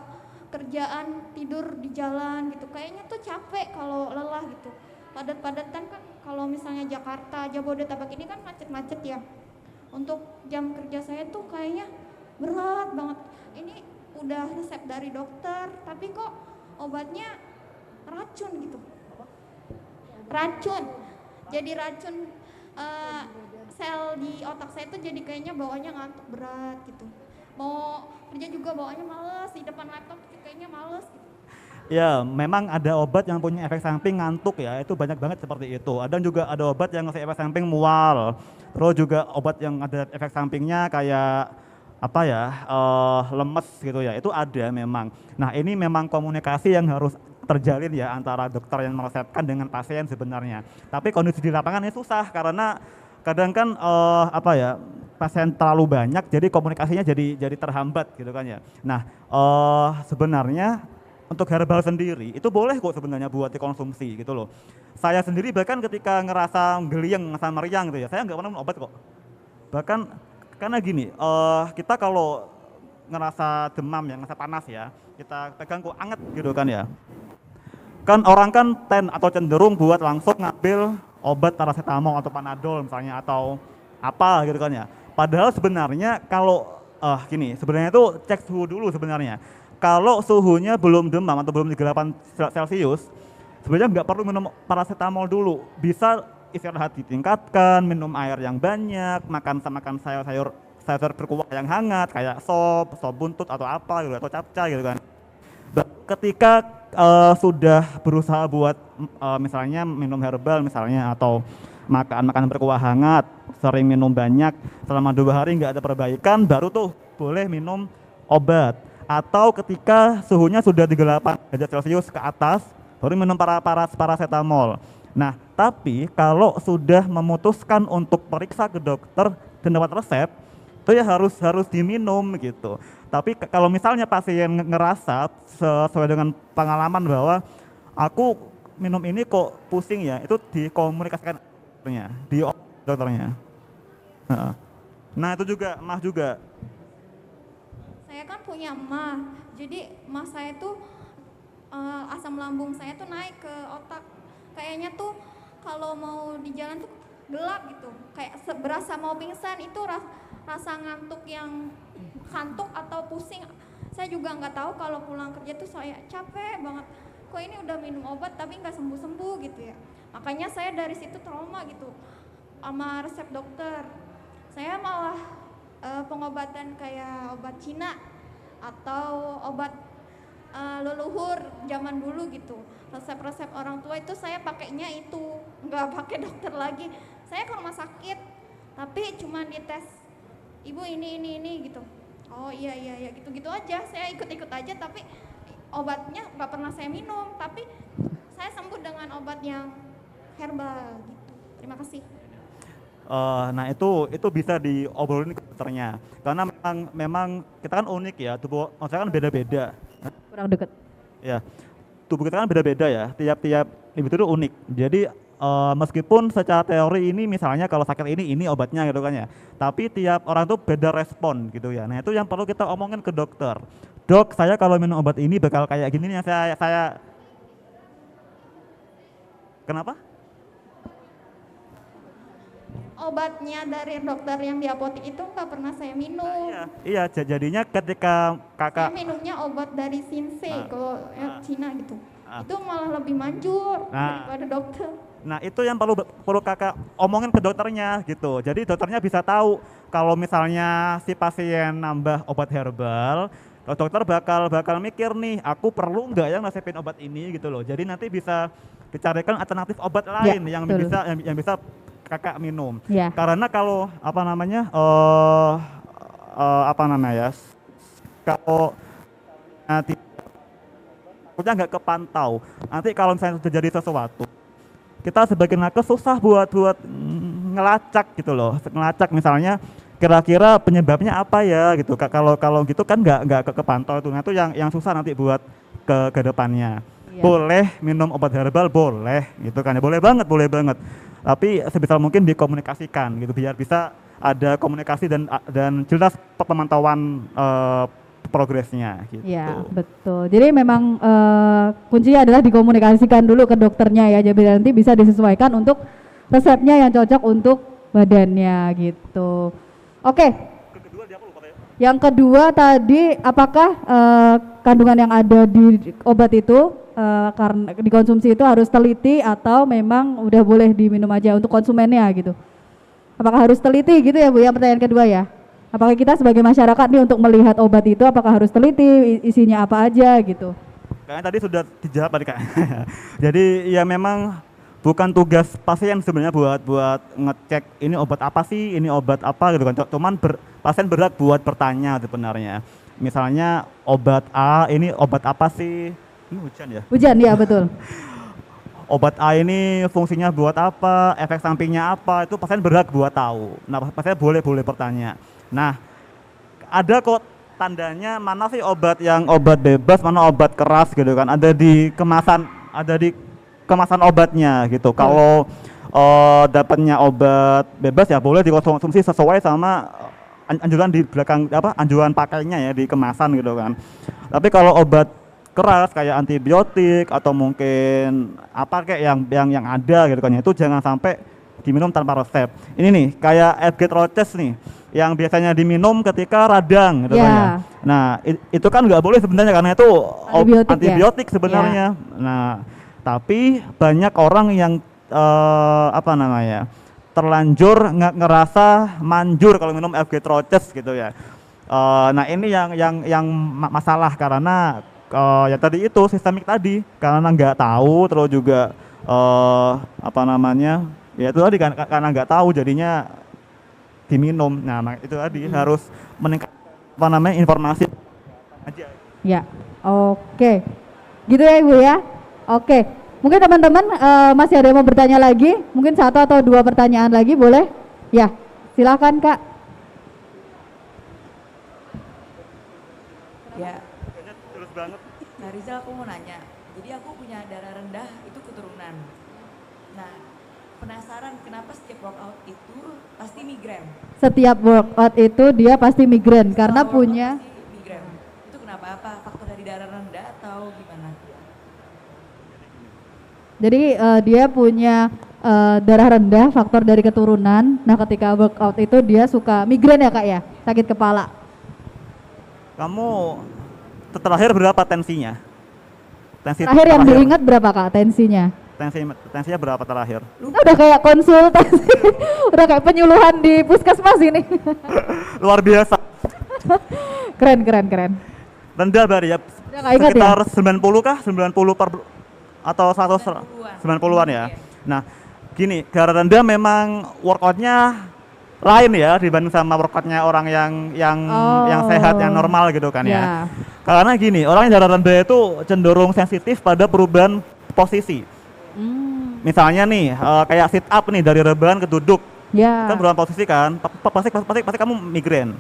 kerjaan tidur di jalan gitu, kayaknya tuh capek kalau lelah gitu. Padat-padatan kan, kalau misalnya Jakarta, Jabodetabek ini kan macet-macet ya. Untuk jam kerja saya tuh kayaknya berat banget. Ini udah resep dari dokter, tapi kok obatnya racun gitu. Racun. Jadi racun sel di otak saya tuh jadi kayaknya bawaannya ngantuk berat gitu. Mau kerja juga bawaannya males, di depan laptop kayaknya males gitu. Ya, memang ada obat yang punya efek samping ngantuk ya, itu banyak banget seperti itu. Ada juga ada obat yang ngasih efek samping mual. Terus juga obat yang ada efek sampingnya kayak lemes gitu ya, itu ada memang. Nah, ini memang komunikasi yang harus terjalin ya antara dokter yang meresepkan dengan pasien sebenarnya. Tapi kondisi di lapangan ini susah karena kadang kan pasien terlalu banyak, jadi komunikasinya jadi terhambat gitu kan ya. Nah, sebenarnya untuk herbal sendiri itu boleh kok sebenarnya buat dikonsumsi gitu loh. Saya sendiri bahkan ketika ngerasa geliang, ngerasa meriang gitu ya, saya nggak pernah minum obat kok. Bahkan karena gini, kita kalau ngerasa demam ya, ngerasa panas ya, kita pegang kok anget gitu kan ya. Kan orang kan cenderung buat langsung ngambil obat paracetamol atau panadol misalnya atau apa gitu kan ya. Padahal sebenarnya kalau sebenarnya itu cek suhu dulu sebenarnya. Kalau suhunya belum demam atau belum 38 Celcius, sebenarnya nggak perlu minum paracetamol dulu. Bisa istirahat ditingkatkan, minum air yang banyak, makan sayur berkuah yang hangat kayak sop buntut atau apa gitu atau capcay gitu kan. Ketika sudah berusaha buat misalnya minum herbal misalnya atau makan berkuah hangat, sering minum banyak selama 2 hari nggak ada perbaikan, baru tuh boleh minum obat. Atau ketika suhunya sudah 38 derajat Celcius ke atas, baru minum paracetamol. Nah, tapi kalau sudah memutuskan untuk periksa ke dokter dan dapat resep, itu ya harus diminum gitu. Tapi kalau misalnya pasien ngerasa sesuai dengan pengalaman bahwa aku minum ini kok pusing ya, itu dikomunikasikan di dokternya. Heeh. Nah itu juga emah juga. Saya kan punya emah, jadi emah saya tuh asam lambung saya tuh naik ke otak. Kayaknya tuh kalau mau di jalan tuh gelap gitu, kayak berasa mau pingsan. Itu rasa ngantuk yang kantuk atau pusing. Saya juga nggak tahu, kalau pulang kerja tuh saya capek banget. Kok ini udah minum obat tapi nggak sembuh-sembuh gitu ya. Makanya saya dari situ trauma gitu sama resep dokter. Saya malah pengobatan kayak obat Cina atau obat leluhur zaman dulu gitu. Resep-resep orang tua itu saya pakainya itu, nggak pakai dokter lagi. Saya ke rumah sakit tapi cuma dites, ibu ini gitu. Oh iya gitu aja. Saya ikut aja, tapi obatnya nggak pernah saya minum, tapi saya sembuh dengan obat yang herbal gitu. Terima kasih. Nah itu bisa diobrolin ke dokternya, karena memang kita kan unik ya, tubuh maksudnya kan beda-beda. Kurang deket. Ya, tubuh kita kan beda-beda ya, tiap-tiap individu unik. Jadi meskipun secara teori ini misalnya kalau sakit ini obatnya gitu kan ya, tapi tiap orang tuh beda respon gitu ya. Nah itu yang perlu kita omongin ke dokter. Dok, saya kalau minum obat ini bakal kayak gini nih, saya kenapa? Obatnya dari dokter yang di apotek itu nggak pernah saya minum. Iya, jadinya ketika kakak Saya minumnya obat dari Shinsei, kalau Cina gitu. Ah. Itu malah lebih manjur daripada dokter. Nah itu yang perlu kakak omongin ke dokternya gitu. Jadi dokternya bisa tahu kalau misalnya si pasien nambah obat herbal, dokter bakal mikir nih, aku perlu nggak yang resepin obat ini gitu loh. Jadi nanti bisa dicarikan alternatif obat lain yang betul. bisa kakak minum. Ya. Karena kalau kalau nanti takutnya nggak kepantau. Nanti kalau misalnya terjadi sesuatu, kita sebagai nakes susah buat ngelacak gitu loh. Ngelacak misalnya kira-kira penyebabnya apa ya gitu. Kalau gitu kan nggak kepantau itu. Nah itu yang susah nanti buat ke depannya. Iya. Boleh minum obat herbal, boleh gitu kan ya, boleh banget. Tapi sebisa mungkin dikomunikasikan gitu biar bisa ada komunikasi dan jelas pemantauan progresnya gitu. Iya, betul. Jadi memang kuncinya adalah dikomunikasikan dulu ke dokternya ya, jadi nanti bisa disesuaikan untuk resepnya yang cocok untuk badannya gitu. Oke. Yang kedua tadi, apakah kandungan yang ada di obat itu karena dikonsumsi itu harus teliti atau memang udah boleh diminum aja untuk konsumennya gitu? Apakah harus teliti gitu ya Bu? Yang pertanyaan kedua ya. Apakah kita sebagai masyarakat nih untuk melihat obat itu apakah harus teliti isinya apa aja gitu? Kayaknya tadi sudah dijawab tadi Kak. Jadi ya memang bukan tugas pasien sebenarnya buat ngecek ini obat apa sih, ini obat apa gitu kan. Cuman pasien berhak buat bertanya sebenarnya. Misalnya obat A ini obat apa sih? Ini hujan ya? Hujan ya, betul. Obat A ini fungsinya buat apa, efek sampingnya apa, itu pasien berhak buat tahu. Nah pasien boleh bertanya. Nah ada kok tandanya mana sih obat yang obat bebas, mana obat keras gitu kan, ada di kemasan obatnya gitu. Kalau dapatnya obat bebas ya boleh dikonsumsi sesuai sama anjuran di belakang anjuran pakainya ya di kemasan gitu kan. Tapi kalau obat keras kayak antibiotik atau mungkin apa kayak yang ada gitu kan, itu jangan sampai diminum tanpa resep. Ini nih kayak F-Get nih yang biasanya diminum ketika radang gitu kan ya. Nah itu kan nggak boleh sebenarnya karena itu antibiotik sebenarnya. Nah tapi banyak orang yang terlanjur ngerasa manjur kalau minum F-Get gitu ya. Nah ini yang masalah karena ya tadi itu sistemik tadi, karena nggak tahu, terus juga ya itu tadi karena nggak tahu jadinya diminum. Nah itu tadi harus meningkat informasi aja. Ya, oke. Gitu ya Ibu ya. Oke. Mungkin teman-teman masih ada yang mau bertanya lagi? Mungkin 1 atau 2 pertanyaan lagi boleh? Ya, silakan Kak. Ya. Nah Rizal, aku mau nanya. Jadi aku punya darah rendah itu keturunan. Nah penasaran kenapa setiap workout itu pasti migrain. Setiap workout itu dia pasti migrain karena Setelah workout punya pasti migrain. Itu kenapa? Apa faktor dari darah rendah atau gimana? jadi dia punya darah rendah, faktor dari keturunan. Nah, ketika workout itu dia suka migrain ya Kak ya, sakit kepala. Kamu terakhir berapa tensinya? Terakhir yang diingat berapa Kak tensinya? Tensinya berapa terakhir? Kita udah kayak konsultasi, udah kayak penyuluhan di puskesmas ini. Luar biasa. Keren, keren, keren. Rendah berarti ya. Udah nggak ingat ya? Sekitar 90 kah? 90 per atau 100 90-an ya. Nah, gini, darah rendah memang workoutnya lain ya dibanding sama workoutnya orang yang sehat, yang normal gitu kan ya. Karena gini, orang yang darah rendah itu cenderung sensitif pada perubahan posisi. Misalnya nih, kayak sit up nih dari rebahan ke duduk, kan perubahan posisi kan, pasti kamu migrain.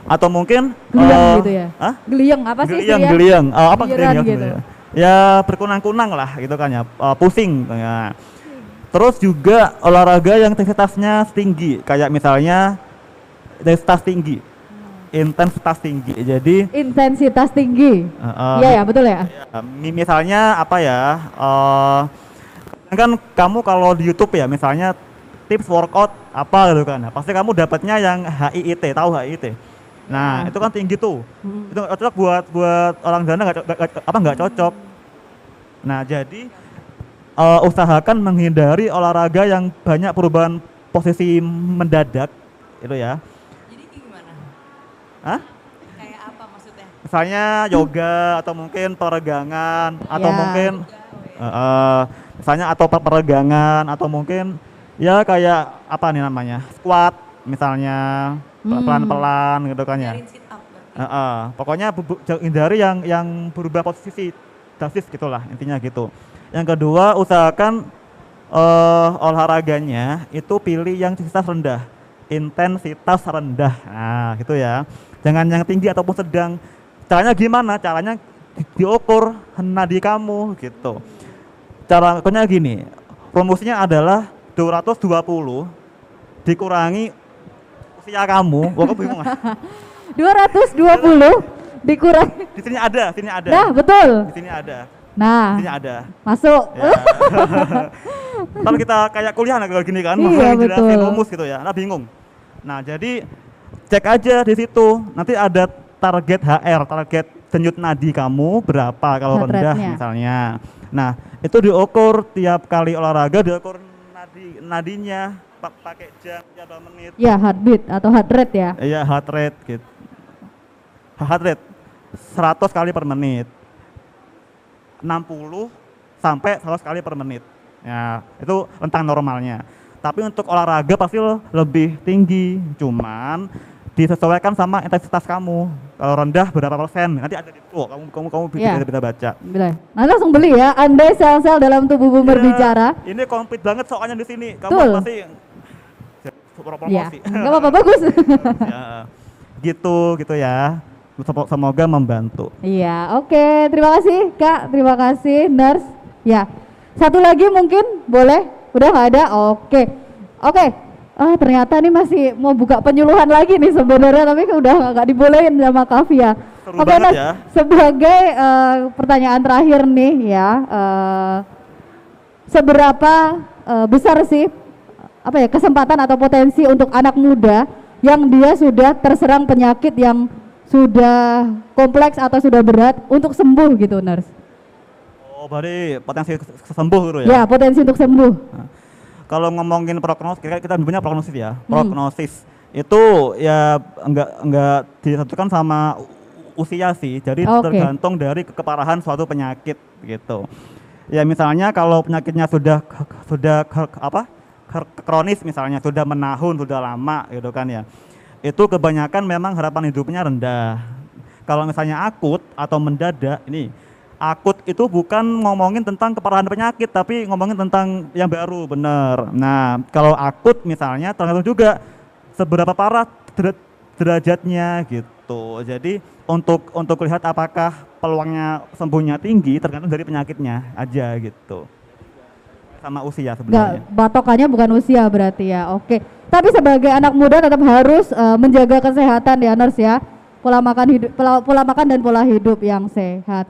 Atau mungkin Geliang gitu ya? Hah? Geliang apa sih istilahnya? Geliang, apa Geliran geliang gitu. sebenarnya? Ya berkunang-kunang lah gitu kan ya, pusing. Ya. Terus juga olahraga yang intensitasnya tinggi, kayak misalnya intensitas tinggi, intensitas tinggi. Jadi Intensitas tinggi. Iya ya, betul ya. misalnya apa ya? Kan kamu kalau di YouTube ya, misalnya tips workout apa gitu kan, pasti kamu dapatnya yang HIIT, tahu HIIT? Nah, itu kan tinggi tuh. Itu nggak cocok buat orang janda, nggak cocok. Nah, jadi usahakan menghindari olahraga yang banyak perubahan posisi mendadak, itu ya. Jadi gimana? Hah? Kayak apa maksudnya? Misalnya yoga atau mungkin peregangan atau Ya. mungkin misalnya atau peregangan atau mungkin ya kayak apa nih namanya? Squat misalnya pelan-pelan gitu kan ya. Cariin sit up berarti. Pokoknya hindari yang berubah posisi drastis gitulah intinya gitu. Yang kedua, usahakan olahraganya itu pilih yang intensitas rendah. Nah, gitu ya. Jangan yang tinggi ataupun sedang. Caranya gimana? Caranya diukur nadi kamu gitu. Caranya gini, rumusnya adalah 220 dikurangi usia kamu. Wah, kamu bingung ah? 220 dikurangi. Di sini ada. Nah, betul. Di sini ada. Nah, masuk. Ya. Kalau kita kayak kuliah nah, kalau gini kan, Iya, jelasin betul. rumus gitu ya, nah bingung. Nah jadi cek aja di situ, nanti ada target HR, target denyut nadi kamu berapa kalau Heart rendah rate-nya. misalnya. Nah itu diukur tiap kali olahraga, diukur nadinya, pakai jam berapa menit. Ya, heartbeat atau heart rate ya. Iya heart rate gitu. Heart rate 100 kali per menit. 60 sampai 100 kali per menit. Ya, itu rentang normalnya. Tapi untuk olahraga pasti lebih tinggi, cuman disesuaikan sama intensitas kamu. Kalau rendah berapa persen? Nanti ada di situ. Kamu Iya. bisa baca. Nanti langsung beli ya. Andai sel-sel dalam tubuhmu Iya, berbicara. Ini komplit banget soalnya di sini. Kamu Betul. pasti Iya, promosi. nggak apa-apa, bagus. Ya, gitu ya. Semoga membantu. Iya, oke. Terima kasih Kak, terima kasih Nurse. Ya, satu lagi mungkin boleh? Udah nggak ada? Oke. Ternyata nih masih mau buka penyuluhan lagi nih sebenarnya, tapi udah nggak dibolehin sama Kavia. Seru Oke, banget Nurse, ya. sebagai pertanyaan terakhir nih ya, seberapa besar sih kesempatan atau potensi untuk anak muda yang dia sudah terserang penyakit yang sudah kompleks atau sudah berat untuk sembuh gitu, Nurse? Oh, berarti potensi sembuh gitu ya? Ya, potensi untuk sembuh. Kalau ngomongin prognosis, kita punya prognosis ya. Prognosis itu ya enggak ditentukan sama usia sih. Jadi Oke. tergantung dari keparahan suatu penyakit gitu. Ya misalnya kalau penyakitnya sudah kronis misalnya, sudah menahun, sudah lama gitu kan ya. Itu kebanyakan memang harapan hidupnya rendah. Kalau misalnya akut atau mendadak, ini akut itu bukan ngomongin tentang keparahan penyakit, tapi ngomongin tentang yang baru, bener. Nah, kalau akut misalnya tergantung juga seberapa parah derajatnya gitu. Jadi untuk lihat apakah peluangnya sembuhnya tinggi tergantung dari penyakitnya aja gitu. sama usia Nggak, sebenarnya. patokannya bukan usia berarti ya. Oke. Tapi sebagai anak muda tetap harus menjaga kesehatan ya Nurse ya. Pola makan dan pola hidup yang sehat.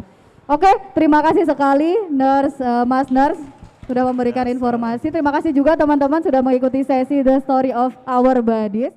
Oke, terima kasih sekali Nurse Mas Nurse sudah memberikan informasi. Terima kasih juga teman-teman sudah mengikuti sesi The Story of Our Bodies.